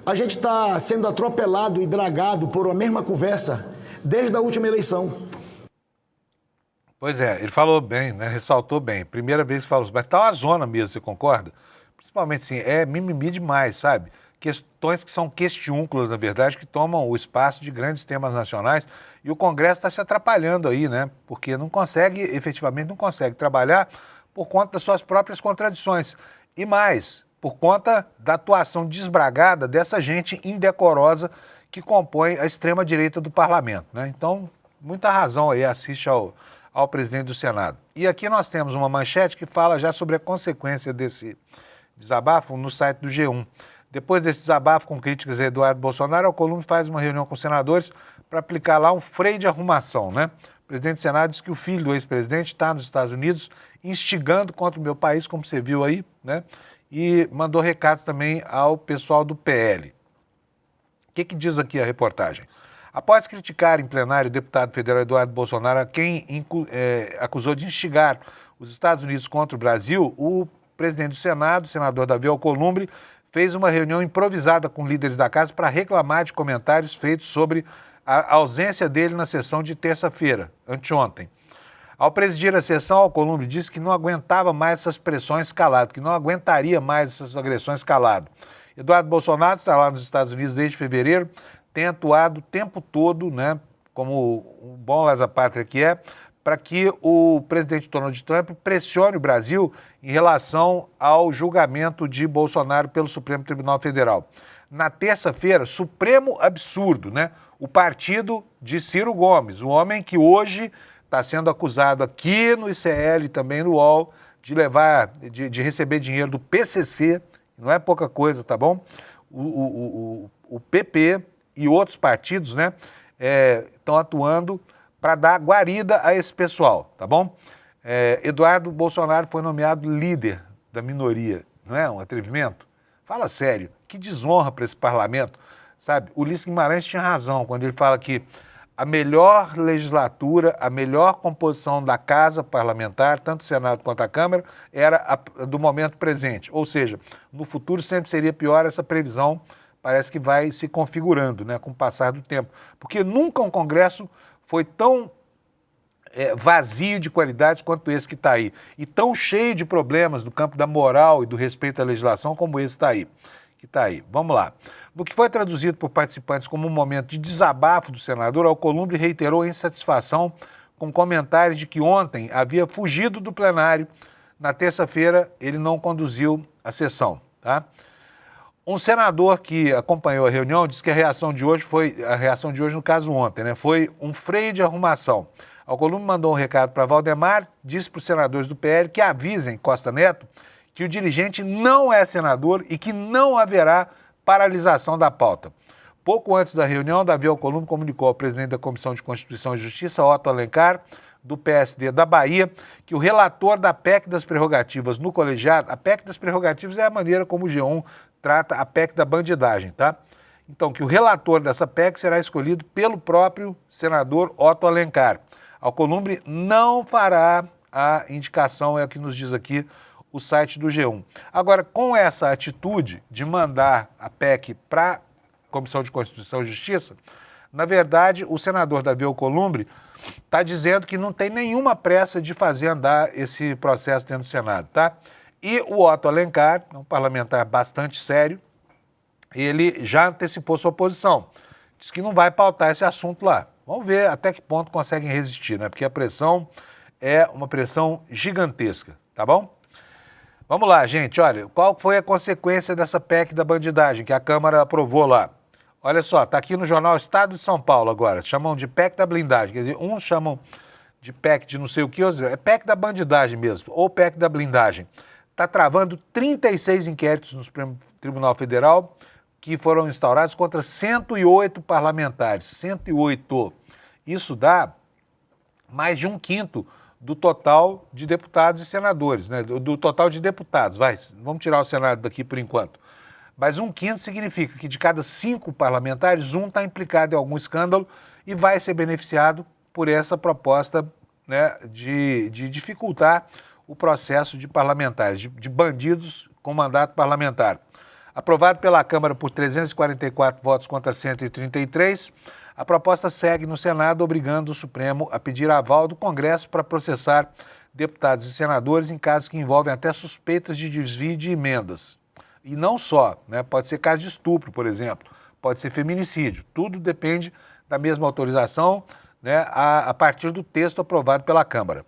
A gente está sendo atropelado e dragado por uma mesma conversa desde a última eleição. Pois é, ele falou bem, né? Ressaltou bem. Primeira vez que falou, mas tá uma zona mesmo, você concorda? Principalmente assim, é mimimi demais, sabe? Questões que são questiúnculas, na verdade, que tomam o espaço de grandes temas nacionais, e o Congresso está se atrapalhando aí, né? Porque não consegue, efetivamente não consegue trabalhar por conta das suas próprias contradições. E mais, por conta da atuação desbragada dessa gente indecorosa que compõe a extrema-direita do parlamento, né? Então, muita razão aí, assiste ao presidente do Senado. E aqui nós temos uma manchete que fala já sobre a consequência desse desabafo no site do G1. Depois desse desabafo com críticas a Eduardo Bolsonaro, o Alcolumbre faz uma reunião com senadores para aplicar lá um freio de arrumação, né? O presidente do Senado diz que o filho do ex-presidente está nos Estados Unidos instigando contra o meu país, como você viu aí, né? E mandou recados também ao pessoal do PL. O que diz aqui a reportagem? Após criticar em plenário o deputado federal Eduardo Bolsonaro, a quem acusou de instigar os Estados Unidos contra o Brasil, o presidente do Senado, o senador Davi Alcolumbre, fez uma reunião improvisada com líderes da casa para reclamar de comentários feitos sobre a ausência dele na sessão de terça-feira, anteontem. Ao presidir a sessão, Alcolumbre disse que não aguentava mais essas pressões calado, que não aguentaria mais essas agressões calado. Eduardo Bolsonaro está lá nos Estados Unidos desde fevereiro, tem atuado o tempo todo, né, como um bom lesa-pátria que é, para que o presidente Donald Trump pressione o Brasil em relação ao julgamento de Bolsonaro pelo Supremo Tribunal Federal. Na terça-feira, supremo absurdo, né? O partido de Ciro Gomes, o homem que hoje está sendo acusado aqui no ICL e também no UOL de receber dinheiro do PCC, não é pouca coisa, tá bom? O PP e outros partidos, né, estão atuando para dar guarida a esse pessoal, tá bom? Eduardo Bolsonaro foi nomeado líder da minoria, não é um atrevimento? Fala sério, que desonra para esse parlamento, sabe? Ulisses Guimarães tinha razão quando ele fala que a melhor legislatura, a melhor composição da casa parlamentar, tanto o Senado quanto a Câmara, era a do momento presente. Ou seja, no futuro sempre seria pior essa previsão parece que vai se configurando, né, com o passar do tempo. Porque nunca um Congresso foi tão vazio de qualidades quanto esse que está aí. E tão cheio de problemas no campo da moral e do respeito à legislação como esse que está aí. Vamos lá. No que foi traduzido por participantes como um momento de desabafo do senador, Alcolumbre reiterou a insatisfação com comentários de que ontem havia fugido do plenário. Na terça-feira, ele não conduziu a sessão, tá? Um senador que acompanhou a reunião disse que a reação de hoje, no caso ontem, né, foi um freio de arrumação. Alcolumbre mandou um recado para Valdemar, disse para os senadores do PL que avisem Costa Neto que o dirigente não é senador e que não haverá paralisação da pauta. Pouco antes da reunião, Davi Alcolumbre comunicou ao presidente da Comissão de Constituição e Justiça, Otto Alencar, do PSD da Bahia, que o relator da PEC das prerrogativas no colegiado, a PEC das prerrogativas é a maneira como o G1 trata a PEC da bandidagem, tá? Então, que o relator dessa PEC será escolhido pelo próprio senador Otto Alencar. Alcolumbre não fará a indicação, é o que nos diz aqui o site do G1. Agora, com essa atitude de mandar a PEC para a Comissão de Constituição e Justiça, na verdade, o senador Davi Alcolumbre está dizendo que não tem nenhuma pressa de fazer andar esse processo dentro do Senado, tá? E o Otto Alencar, um parlamentar bastante sério, ele já antecipou sua posição. Diz que não vai pautar esse assunto lá. Vamos ver até que ponto conseguem resistir, né? Porque a pressão é uma pressão gigantesca, tá bom? Vamos lá, gente, olha, qual foi a consequência dessa PEC da bandidagem que a Câmara aprovou lá? Olha só, está aqui no jornal Estado de São Paulo agora, chamam de PEC da blindagem, quer dizer, uns chamam de PEC de não sei o que, outros é PEC da bandidagem mesmo, ou PEC da blindagem. Está travando 36 inquéritos no Supremo Tribunal Federal que foram instaurados contra 108 parlamentares, 108. Isso dá mais de 1/5 do total de deputados e senadores, né? Do total de deputados, vamos tirar o Senado daqui por enquanto. Mas 1/5 significa que de cada 5 parlamentares, um está implicado em algum escândalo e vai ser beneficiado por essa proposta, né, de dificultar o processo de parlamentares, de bandidos com mandato parlamentar. Aprovado pela Câmara por 344 votos contra 133, a proposta segue no Senado, obrigando o Supremo a pedir aval do Congresso para processar deputados e senadores em casos que envolvem até suspeitas de desvio de emendas. E não só, né? Pode ser caso de estupro, por exemplo, pode ser feminicídio, tudo depende da mesma autorização, né, a partir do texto aprovado pela Câmara.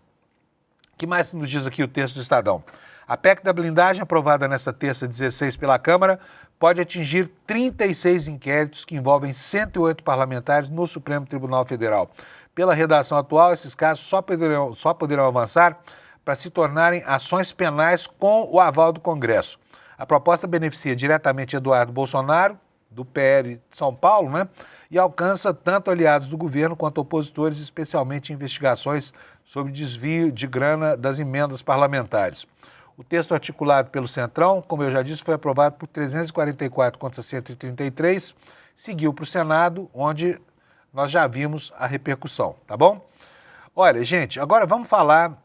O que mais nos diz aqui o texto do Estadão? A PEC da blindagem, aprovada nesta terça 16 pela Câmara, pode atingir 36 inquéritos que envolvem 108 parlamentares no Supremo Tribunal Federal. Pela redação atual, esses casos só poderão avançar para se tornarem ações penais com o aval do Congresso. A proposta beneficia diretamente Eduardo Bolsonaro, do PL de São Paulo, né? E alcança tanto aliados do governo quanto opositores, especialmente em investigações sobre desvio de grana das emendas parlamentares. O texto articulado pelo Centrão, como eu já disse, foi aprovado por 344 contra 133, seguiu para o Senado, onde nós já vimos a repercussão, tá bom? Olha, gente, agora vamos falar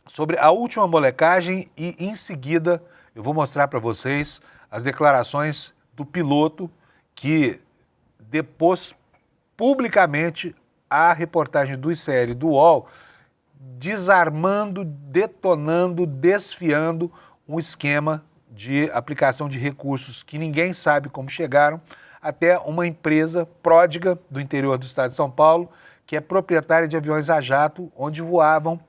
sobre a última molecagem e, em seguida, eu vou mostrar para vocês as declarações do piloto que depôs publicamente a reportagem do ICL do UOL, desarmando, detonando, desfiando um esquema de aplicação de recursos que ninguém sabe como chegaram até uma empresa pródiga do interior do estado de São Paulo, que é proprietária de aviões a jato, onde voavam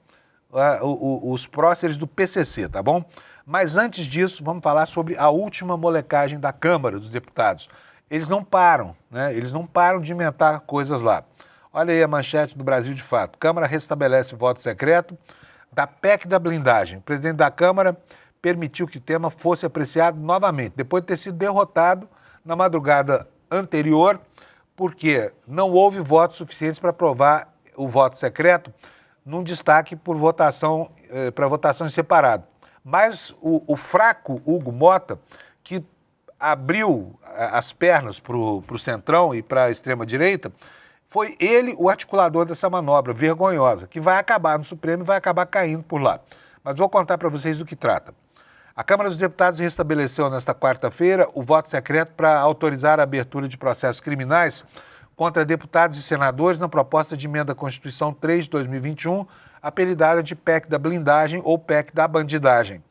os próceres do PCC, tá bom? Mas antes disso, vamos falar sobre a última molecagem da Câmara dos Deputados. Eles não param, né? Eles não param de inventar coisas lá. Olha aí a manchete do Brasil de Fato. Câmara restabelece voto secreto da PEC da blindagem. O presidente da Câmara permitiu que o tema fosse apreciado novamente, depois de ter sido derrotado na madrugada anterior, porque não houve votos suficientes para aprovar o voto secreto num destaque por votação, para votação em separado. Mas o fraco Hugo Mota, que abriu as pernas para o Centrão e para a extrema-direita, foi ele o articulador dessa manobra vergonhosa, que vai acabar no Supremo e vai acabar caindo por lá. Mas vou contar para vocês do que trata. A Câmara dos Deputados restabeleceu nesta quarta-feira o voto secreto para autorizar a abertura de processos criminais contra deputados e senadores na proposta de emenda à Constituição 3 de 2021, apelidada de PEC da blindagem ou PEC da bandidagem.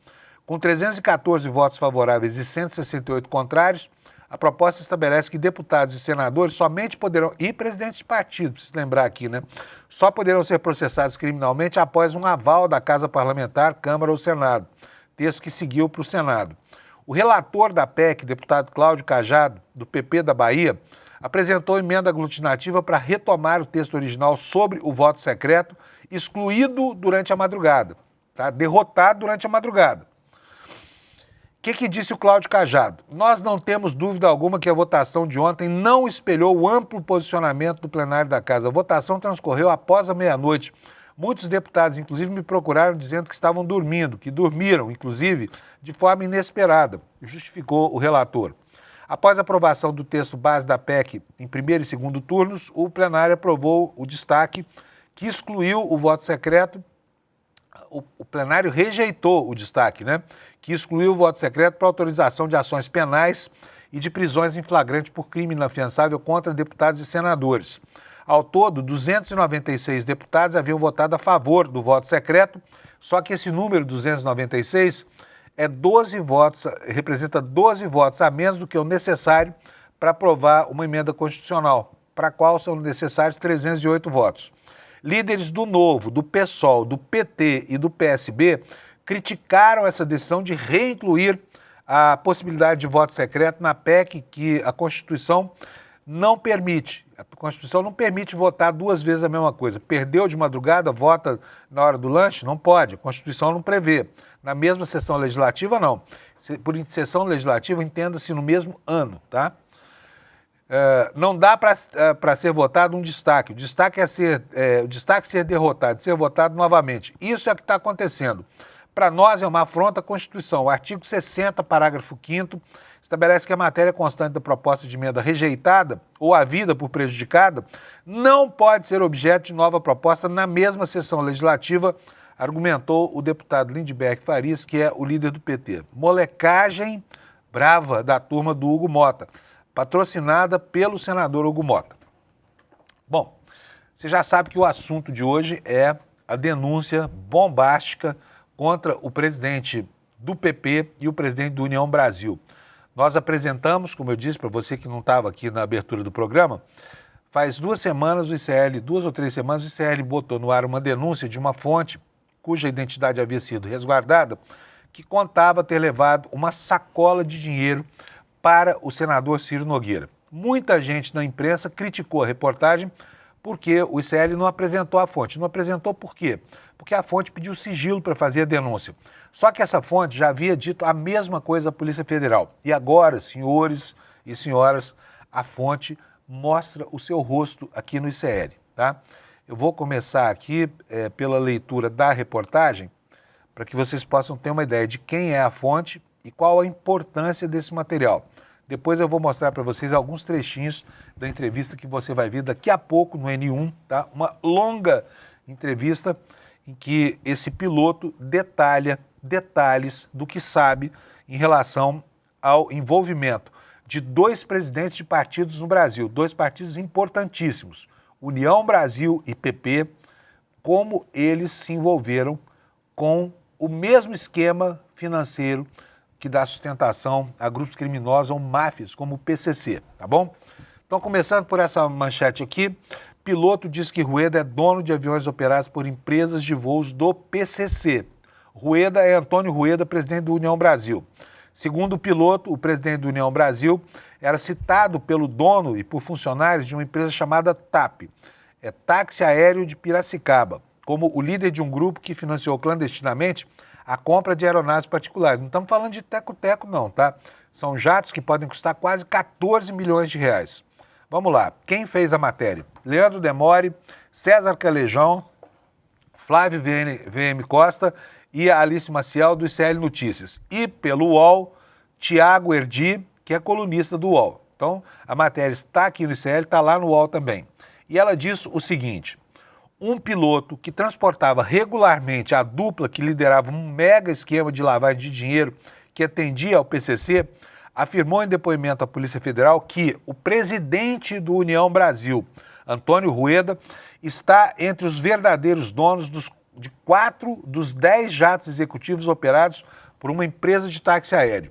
Com 314 votos favoráveis e 168 contrários, a proposta estabelece que deputados e senadores somente poderão, e presidentes de partido, preciso lembrar aqui, né? Só poderão ser processados criminalmente após um aval da Casa Parlamentar, Câmara ou Senado. Texto que seguiu para o Senado. O relator da PEC, deputado Cláudio Cajado, do PP da Bahia, apresentou emenda aglutinativa para retomar o texto original sobre o voto secreto, excluído durante a madrugada, tá? Derrotado durante a madrugada. O que disse o Cláudio Cajado? Nós não temos dúvida alguma que a votação de ontem não espelhou o amplo posicionamento do plenário da Casa. A votação transcorreu após a meia-noite. Muitos deputados, inclusive, me procuraram dizendo que estavam dormindo, que dormiram, inclusive, de forma inesperada, justificou o relator. Após a aprovação do texto base da PEC em primeiro e segundo turnos, o plenário aprovou o destaque que excluiu o voto secreto. O plenário rejeitou o destaque, né? Que excluiu o voto secreto para autorização de ações penais e de prisões em flagrante por crime inafiançável contra deputados e senadores. Ao todo, 296 deputados haviam votado a favor do voto secreto, só que esse número 296 é 12 votos, representa 12 votos a menos do que o necessário para aprovar uma emenda constitucional, para a qual são necessários 308 votos. Líderes do Novo, do PSOL, do PT e do PSB criticaram essa decisão de reincluir a possibilidade de voto secreto na PEC que a Constituição não permite. A Constituição não permite votar duas vezes a mesma coisa. Perdeu de madrugada, vota na hora do lanche? Não pode. A Constituição não prevê. Na mesma sessão legislativa, não. Por sessão legislativa, entenda-se no mesmo ano, tá? Não dá para ser votado um destaque. O destaque ser derrotado, ser votado novamente. Isso é o que está acontecendo. Para nós é uma afronta à Constituição. O artigo 60, parágrafo 5º, estabelece que a matéria constante da proposta de emenda rejeitada ou havida por prejudicada não pode ser objeto de nova proposta na mesma sessão legislativa, argumentou o deputado Lindbergh Farias, que é o líder do PT. Molecagem brava da turma do Hugo Mota, patrocinada pelo senador Hugo Mota. Bom, você já sabe que o assunto de hoje é a denúncia bombástica contra o presidente do PP e o presidente do União Brasil. Nós apresentamos, como eu disse para você que não estava aqui na abertura do programa, faz 2 semanas o ICL, 2 ou 3 semanas o ICL botou no ar uma denúncia de uma fonte cuja identidade havia sido resguardada, que contava ter levado uma sacola de dinheiro para o senador Ciro Nogueira. Muita gente na imprensa criticou a reportagem porque o ICL não apresentou a fonte. Não apresentou por quê? Porque a fonte pediu sigilo para fazer a denúncia. Só que essa fonte já havia dito a mesma coisa à Polícia Federal. E agora, senhores e senhoras, a fonte mostra o seu rosto aqui no ICL, tá? Eu vou começar aqui pela leitura da reportagem, para que vocês possam ter uma ideia de quem é a fonte e qual a importância desse material. Depois eu vou mostrar para vocês alguns trechinhos da entrevista que você vai ver daqui a pouco no N1, tá? Uma longa entrevista em que esse piloto detalha detalhes do que sabe em relação ao envolvimento de 2 presidentes de partidos no Brasil, 2 partidos importantíssimos, União Brasil e PP, como eles se envolveram com o mesmo esquema financeiro que dá sustentação a grupos criminosos ou máfias, como o PCC, tá bom? Então, começando por essa manchete aqui, piloto diz que Rueda é dono de aviões operados por empresas de voos do PCC. Rueda é Antônio Rueda, presidente do União Brasil. Segundo o piloto, o presidente do União Brasil era citado pelo dono e por funcionários de uma empresa chamada TAP, Táxi Aéreo de Piracicaba, como o líder de um grupo que financiou clandestinamente a compra de aeronaves particulares. Não estamos falando de teco-teco não, tá? São jatos que podem custar quase 14 milhões de reais. Vamos lá, quem fez a matéria? Leandro Demore, César Calejão, Flávio VM Costa e a Alice Maciel do ICL Notícias. E pelo UOL, Tiago Erdi, que é colunista do UOL. Então, a matéria está aqui no ICL, está lá no UOL também. E ela diz o seguinte: um piloto que transportava regularmente a dupla que liderava um mega esquema de lavagem de dinheiro que atendia ao PCC, afirmou em depoimento à Polícia Federal que o presidente do União Brasil, Antônio Rueda, está entre os verdadeiros donos de 4 dos 10 jatos executivos operados por uma empresa de táxi aéreo.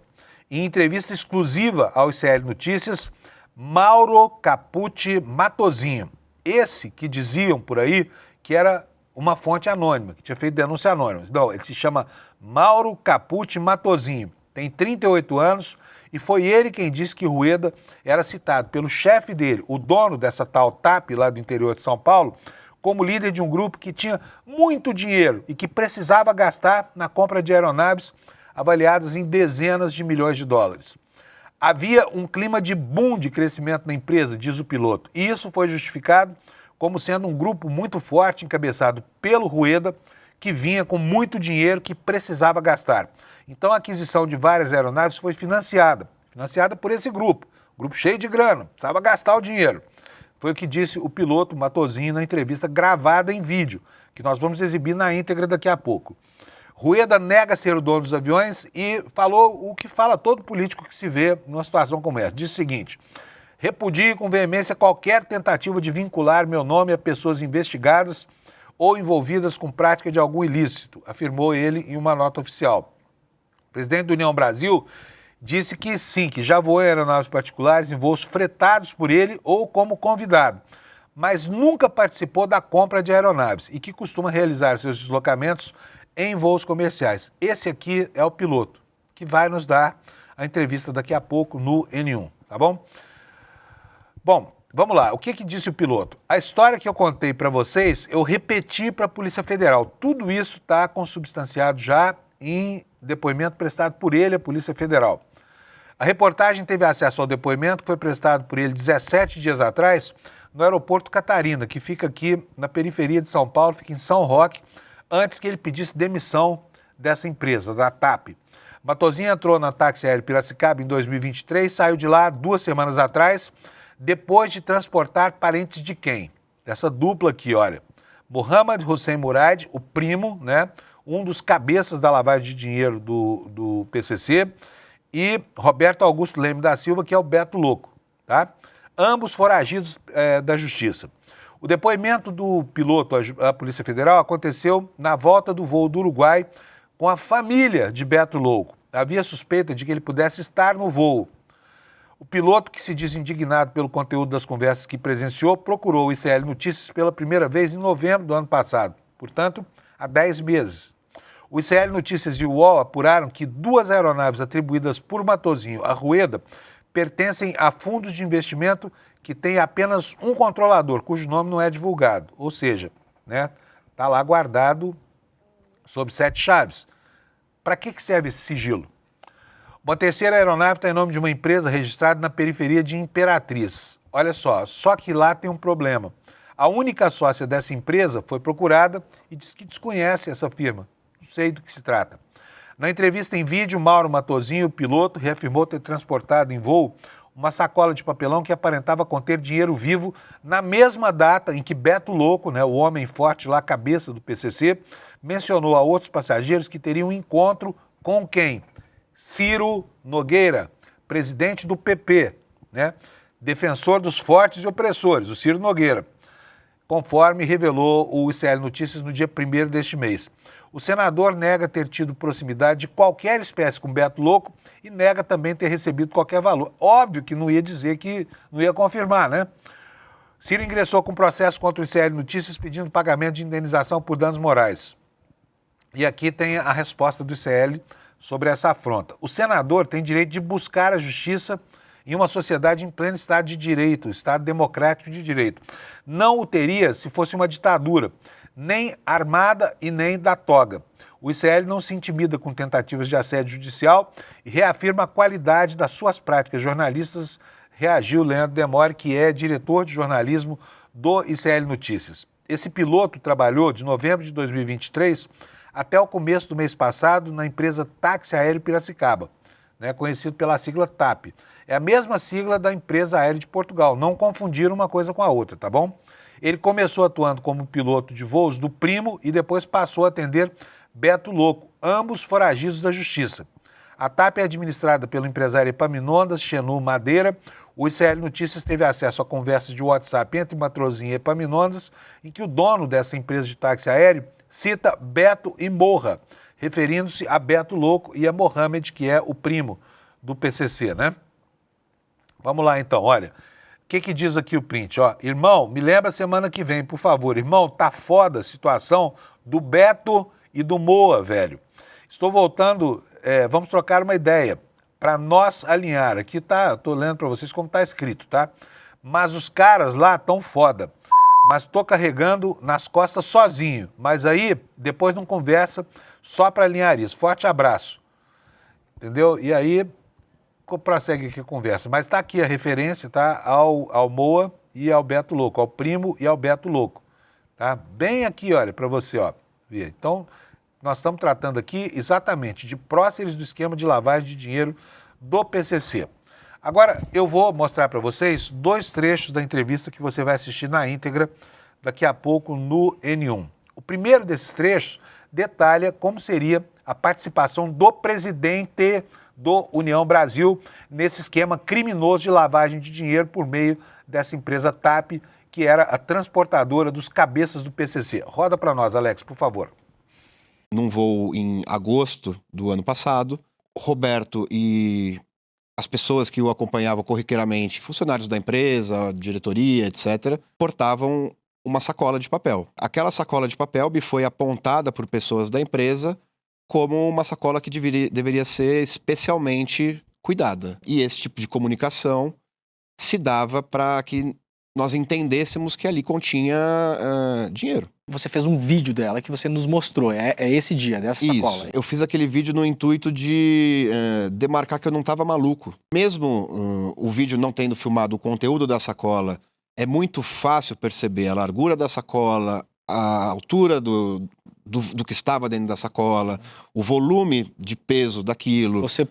Em entrevista exclusiva ao ICL Notícias, Mauro Capucci Matosinho, esse que diziam por aí que era uma fonte anônima, que tinha feito denúncia anônima. Não, ele se chama Mauro Capucci Matosinho, tem 38 anos e foi ele quem disse que Rueda era citado pelo chefe dele, o dono dessa tal TAP lá do interior de São Paulo, como líder de um grupo que tinha muito dinheiro e que precisava gastar na compra de aeronaves avaliadas em dezenas de milhões de dólares. Havia um clima de boom de crescimento na empresa, diz o piloto, e isso foi justificado como sendo um grupo muito forte, encabeçado pelo Rueda, que vinha com muito dinheiro que precisava gastar. Então a aquisição de várias aeronaves foi financiada por esse grupo cheio de grana, precisava gastar o dinheiro. Foi o que disse o piloto Matosinho na entrevista gravada em vídeo, que nós vamos exibir na íntegra daqui a pouco. Rueda nega ser o dono dos aviões e falou o que fala todo político que se vê numa situação como essa. Diz o seguinte: repudio com veemência qualquer tentativa de vincular meu nome a pessoas investigadas ou envolvidas com prática de algum ilícito, afirmou ele em uma nota oficial. O presidente da União Brasil disse que sim, que já voou em aeronaves particulares em voos fretados por ele ou como convidado, mas nunca participou da compra de aeronaves e que costuma realizar seus deslocamentos em voos comerciais. Esse aqui é o piloto, que vai nos dar a entrevista daqui a pouco no N1, tá bom? Bom, vamos lá. O que disse o piloto? A história que eu contei para vocês, eu repeti para a Polícia Federal. Tudo isso está consubstanciado já em depoimento prestado por ele à Polícia Federal. A reportagem teve acesso ao depoimento que foi prestado por ele 17 dias atrás no aeroporto Catarina, que fica aqui na periferia de São Paulo, fica em São Roque, antes que ele pedisse demissão dessa empresa, da TAP. Matosinho entrou na Táxi Aéreo Piracicaba em 2023, saiu de lá 2 semanas atrás, depois de transportar parentes de quem? Dessa dupla aqui, olha. Mohamed Hussein Murad, o primo, né? Um dos cabeças da lavagem de dinheiro do PCC, e Roberto Augusto Leme da Silva, que é o Beto Louco, tá? Ambos foragidos da Justiça. O depoimento do piloto à Polícia Federal aconteceu na volta do voo do Uruguai com a família de Beto Louco. Havia suspeita de que ele pudesse estar no voo. O piloto, que se diz indignado pelo conteúdo das conversas que presenciou, procurou o ICL Notícias pela primeira vez em novembro do ano passado, portanto, há 10 meses. O ICL Notícias e o UOL apuraram que 2 aeronaves atribuídas por Matosinho a Rueda pertencem a fundos de investimento que têm apenas um controlador, cujo nome não é divulgado. Ou seja, né, tá lá guardado sob 7 chaves. Para que serve esse sigilo? Uma terceira aeronave está em nome de uma empresa registrada na periferia de Imperatriz. Olha só que lá tem um problema. A única sócia dessa empresa foi procurada e diz que desconhece essa firma. Não sei do que se trata. Na entrevista em vídeo, Mauro Matosinho, o piloto, reafirmou ter transportado em voo uma sacola de papelão que aparentava conter dinheiro vivo na mesma data em que Beto Louco, né, o homem forte lá, cabeça do PCC, mencionou a outros passageiros que teriam um encontro com quem? Ciro Nogueira, presidente do PP, né, defensor dos fortes e opressores, o Ciro Nogueira, conforme revelou o ICL Notícias no dia 1º deste mês. O senador nega ter tido proximidade de qualquer espécie com Beto Louco e nega também ter recebido qualquer valor. Óbvio que não ia dizer que não ia confirmar, né? Ciro ingressou com processo contra o ICL Notícias pedindo pagamento de indenização por danos morais. E aqui tem a resposta do ICL sobre essa afronta. O senador tem direito de buscar a justiça em uma sociedade em pleno Estado de Direito, Estado democrático de direito. Não o teria se fosse uma ditadura, nem armada e nem da toga. O ICL não se intimida com tentativas de assédio judicial e reafirma a qualidade das suas práticas jornalistas, reagiu Leandro Demore, que é diretor de jornalismo do ICL Notícias. Esse piloto trabalhou de novembro de 2023 até o começo do mês passado na empresa Táxi Aéreo Piracicaba, né, conhecido pela sigla TAP. É a mesma sigla da empresa aérea de Portugal, não confundir uma coisa com a outra, tá bom? Ele começou atuando como piloto de voos do Primo e depois passou a atender Beto Louco, ambos foragidos da justiça. A TAP é administrada pelo empresário Epaminondas Xenu Madeira. O ICL Notícias teve acesso a conversas de WhatsApp entre Matrozinho e Epaminondas, em que o dono dessa empresa de táxi aéreo cita Beto e Morra, referindo-se a Beto Louco e a Mohamed, que é o primo do PCC, né? Vamos lá então, olha. O que diz aqui o print? Ó, irmão, me lembra semana que vem, por favor. Irmão, tá foda a situação do Beto e do Moa, velho. Estou voltando, vamos trocar uma ideia para nós alinhar. Aqui tá, tô lendo para vocês como tá escrito, tá? Mas os caras lá tão foda. Mas tô carregando nas costas sozinho. Mas aí, depois não conversa, só para alinhar isso. Forte abraço. Entendeu? E aí, prossegue aqui a conversa. Mas tá aqui a referência, tá? Ao Moa e ao Beto Louco. Ao Primo e ao Beto Louco. Tá? Bem aqui, olha, para você, ó. Então, nós estamos tratando aqui exatamente de próceres do esquema de lavagem de dinheiro do PCC. Agora, eu vou mostrar para vocês 2 trechos da entrevista que você vai assistir na íntegra daqui a pouco no N1. O primeiro desses trechos detalha como seria a participação do presidente do União Brasil nesse esquema criminoso de lavagem de dinheiro por meio dessa empresa TAP, que era a transportadora dos cabeças do PCC. Roda para nós, Alex, por favor. Num voo em agosto do ano passado, Roberto e as pessoas que o acompanhavam corriqueiramente, funcionários da empresa, diretoria, etc., portavam uma sacola de papel. Aquela sacola de papel me foi apontada por pessoas da empresa como uma sacola que deveria ser especialmente cuidada. E esse tipo de comunicação se dava para que nós entendêssemos que ali continha dinheiro. Você fez um vídeo dela que você nos mostrou, é esse dia, dessa sacola. Isso, eu fiz aquele vídeo no intuito de demarcar que eu não estava maluco. Mesmo o vídeo não tendo filmado o conteúdo da sacola, é muito fácil perceber a largura da sacola, a altura do que estava dentro da sacola, o volume de peso daquilo. Você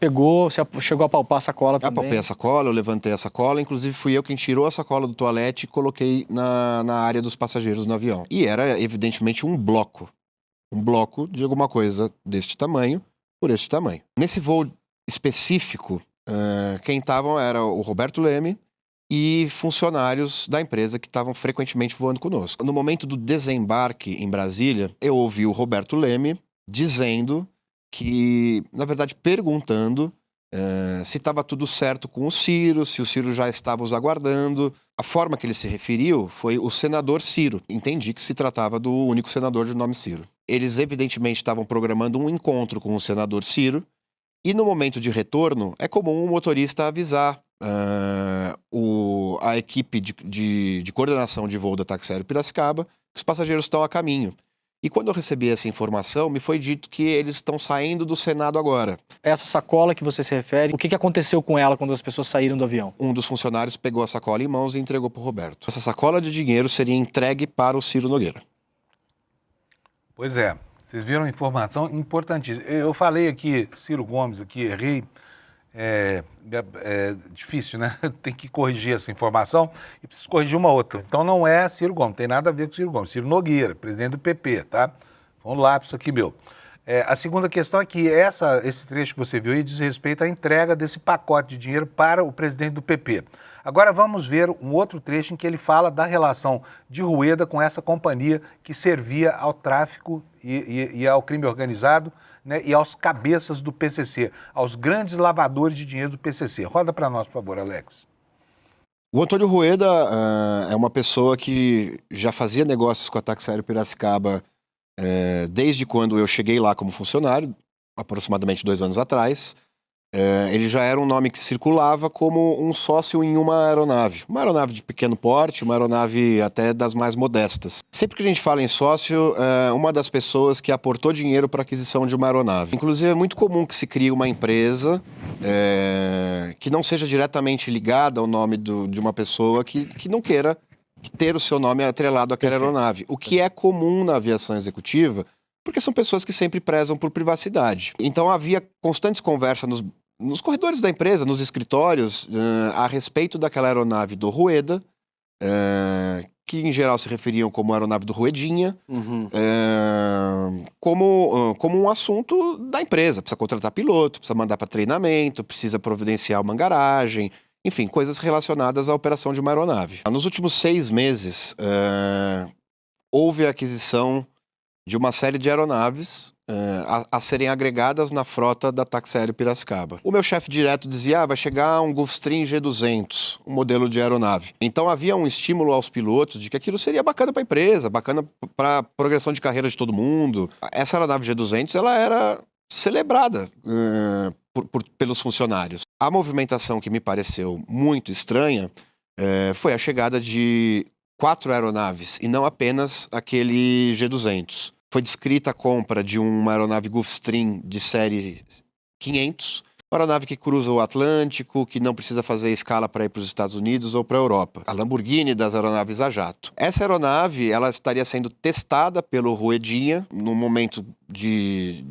chegou a palpar a sacola também? Eu palpei a sacola, eu levantei a sacola, inclusive fui eu quem tirou a sacola do toalete e coloquei na área dos passageiros no avião. E era, evidentemente, um bloco de alguma coisa deste tamanho, por este tamanho. Nesse voo específico, quem estavam era o Roberto Leme e funcionários da empresa que estavam frequentemente voando conosco. No momento do desembarque em Brasília, eu ouvi o Roberto Leme dizendo que, na verdade, perguntando se estava tudo certo com o Ciro, se o Ciro já estava os aguardando. A forma que ele se referiu foi o senador Ciro. Entendi que se tratava do único senador de nome Ciro. Eles, evidentemente, estavam programando um encontro com o senador Ciro e, no momento de retorno, é comum o motorista avisar a equipe de coordenação de voo da Táxi Aéreo Piracicaba que os passageiros estão a caminho. E quando eu recebi essa informação, me foi dito que eles estão saindo do Senado agora. Essa sacola que você se refere, o que aconteceu com ela quando as pessoas saíram do avião? Um dos funcionários pegou a sacola em mãos e entregou para o Roberto. Essa sacola de dinheiro seria entregue para o Ciro Nogueira. Pois é, vocês viram informação importantíssima. Eu falei aqui, Ciro Gomes, aqui, errei. É difícil, né? Tem que corrigir essa informação e preciso corrigir uma outra. Então não é Ciro Gomes, tem nada a ver com Ciro Gomes. Ciro Nogueira, presidente do PP, tá? Foi um lápis aqui meu. A segunda questão é que esse trecho que você viu aí diz respeito à entrega desse pacote de dinheiro para o presidente do PP. Agora vamos ver um outro trecho em que ele fala da relação de Rueda com essa companhia que servia ao tráfico e ao crime organizado, né, e aos cabeças do PCC, aos grandes lavadores de dinheiro do PCC. Roda para nós, por favor, Alex. O Antônio Rueda é uma pessoa que já fazia negócios com a Táxi Aéreo Piracicaba desde quando eu cheguei lá como funcionário, aproximadamente 2 anos atrás. Ele já era um nome que circulava como um sócio em uma aeronave de pequeno porte, uma aeronave até das mais modestas. Sempre que a gente fala em sócio, uma das pessoas que aportou dinheiro para a aquisição de uma aeronave. Inclusive é muito comum que se crie uma empresa que não seja diretamente ligada ao nome de uma pessoa que não queira ter o seu nome atrelado àquela aeronave. O que é comum na aviação executiva, porque são pessoas que sempre prezam por privacidade. Então havia constantes conversas nos corredores da empresa, nos escritórios, a respeito daquela aeronave do Rueda, que em geral se referiam como aeronave do Ruedinha, como um assunto da empresa. Precisa contratar piloto, precisa mandar para treinamento, precisa providenciar uma garagem, enfim, coisas relacionadas à operação de uma aeronave. Nos últimos 6 meses, houve a aquisição de uma série de aeronaves a serem agregadas na frota da Táxi Aéreo Piracicaba. O meu chefe direto dizia, vai chegar um Gulfstream G200, um modelo de aeronave. Então havia um estímulo aos pilotos de que aquilo seria bacana para a empresa, bacana para a progressão de carreira de todo mundo. Essa aeronave G200, ela era celebrada pelos funcionários. A movimentação que me pareceu muito estranha foi a chegada de 4 aeronaves e não apenas aquele G200. Foi descrita a compra de uma aeronave Gulfstream de série 500, uma aeronave que cruza o Atlântico, que não precisa fazer escala para ir para os Estados Unidos ou para a Europa. A Lamborghini das aeronaves a jato. Essa aeronave ela estaria sendo testada pelo Ruedinha no momento de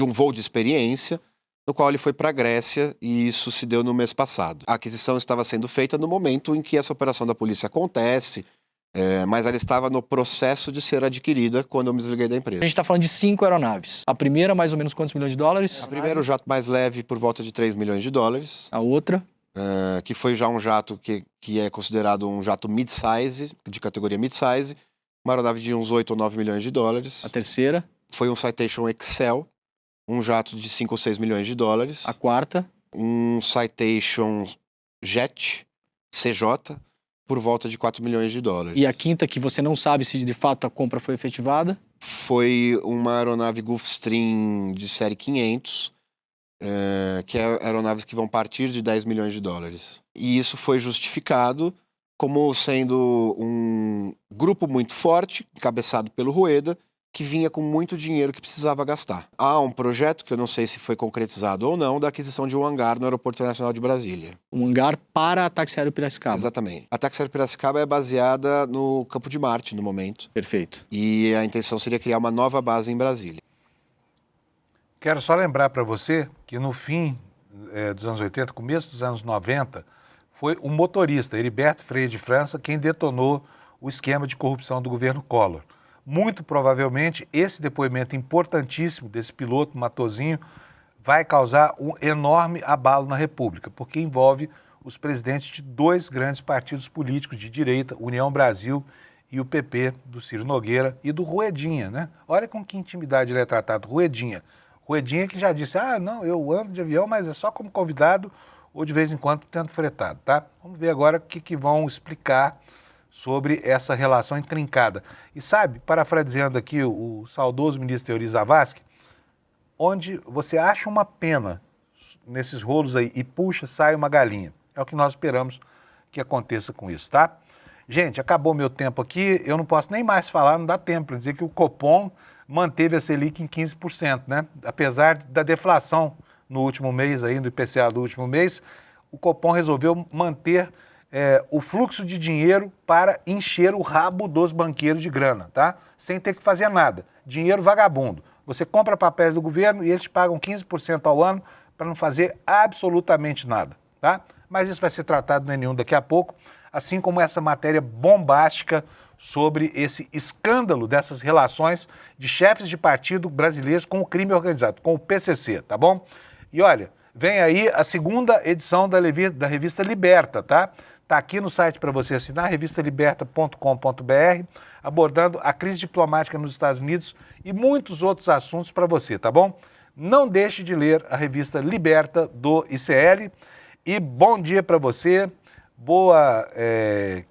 um voo de experiência, no qual ele foi para a Grécia, e isso se deu no mês passado. A aquisição estava sendo feita no momento em que essa operação da polícia acontece, mas ela estava no processo de ser adquirida quando eu me desliguei da empresa. A gente está falando de 5 aeronaves. A primeira, mais ou menos quantos milhões de dólares? A primeira, o jato mais leve, por volta de 3 milhões de dólares. A outra? Que foi já um jato que é considerado um jato mid-size, de categoria mid-size, uma aeronave de uns 8 ou 9 milhões de dólares. A terceira? Foi um Citation Excel, um jato de 5 ou 6 milhões de dólares. A quarta? Um Citation Jet, CJ, por volta de 4 milhões de dólares. E a quinta, que você não sabe se de fato a compra foi efetivada? Foi uma aeronave Gulfstream de série 500, que é aeronaves que vão partir de 10 milhões de dólares. E isso foi justificado como sendo um grupo muito forte, encabeçado pelo Rueda, que vinha com muito dinheiro que precisava gastar. Há um projeto, que eu não sei se foi concretizado ou não, da aquisição de um hangar no Aeroporto Internacional de Brasília. Um hangar para a Táxi Aéreo Piracicaba. Exatamente. A Táxi Aéreo Piracicaba é baseada no Campo de Marte, no momento. Perfeito. E a intenção seria criar uma nova base em Brasília. Quero só lembrar para você que no fim dos anos 80, começo dos anos 90, foi o motorista Heriberto Freire de França quem detonou o esquema de corrupção do governo Collor. Muito provavelmente, esse depoimento importantíssimo desse piloto Matosinho vai causar um enorme abalo na República, porque envolve os presidentes de 2 grandes partidos políticos de direita, União Brasil e o PP, do Ciro Nogueira e do Ruedinha, né? Olha com que intimidade ele é tratado, Ruedinha. Ruedinha que já disse, não, eu ando de avião, mas é só como convidado ou de vez em quando tento fretado, tá? Vamos ver agora o que vão explicar sobre essa relação intrincada. E sabe, parafraseando aqui o saudoso ministro Teori Zavascki, onde você acha uma pena nesses rolos aí e puxa, sai uma galinha. É o que nós esperamos que aconteça com isso, tá? Gente, acabou meu tempo aqui, eu não posso nem mais falar, não dá tempo para dizer que o Copom manteve a Selic em 15%, né? Apesar da deflação no último mês, aí, do IPCA do último mês, o Copom resolveu manter o fluxo de dinheiro para encher o rabo dos banqueiros de grana, tá? Sem ter que fazer nada. Dinheiro vagabundo. Você compra papéis do governo e eles pagam 15% ao ano para não fazer absolutamente nada, tá? Mas isso vai ser tratado no N1 daqui a pouco, assim como essa matéria bombástica sobre esse escândalo dessas relações de chefes de partido brasileiros com o crime organizado, com o PCC, tá bom? E olha, vem aí a 2ª edição da revista Liberta, tá? Está aqui no site para você assinar, revistaliberta.com.br, abordando a crise diplomática nos Estados Unidos e muitos outros assuntos para você, tá bom? Não deixe de ler a revista Liberta do ICL e bom dia para você, boa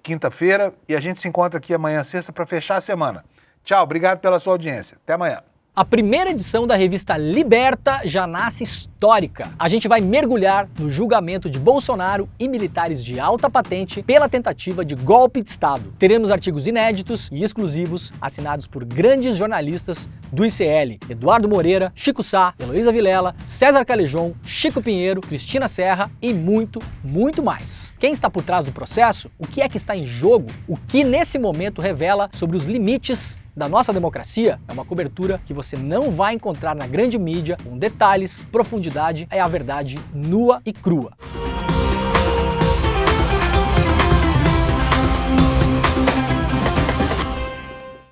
quinta-feira e a gente se encontra aqui amanhã, sexta, para fechar a semana. Tchau, obrigado pela sua audiência. Até amanhã. A primeira edição da revista Liberta já nasce histórica. A gente vai mergulhar no julgamento de Bolsonaro e militares de alta patente pela tentativa de golpe de Estado. Teremos artigos inéditos e exclusivos assinados por grandes jornalistas do ICL: Eduardo Moreira, Chico Sá, Heloísa Vilela, César Calejon, Chico Pinheiro, Cristina Serra e muito, muito mais. Quem está por trás do processo? O que é que está em jogo? O que nesse momento revela sobre os limites da nossa democracia? É uma cobertura que você não vai encontrar na grande mídia, com detalhes, profundidade, é a verdade nua e crua.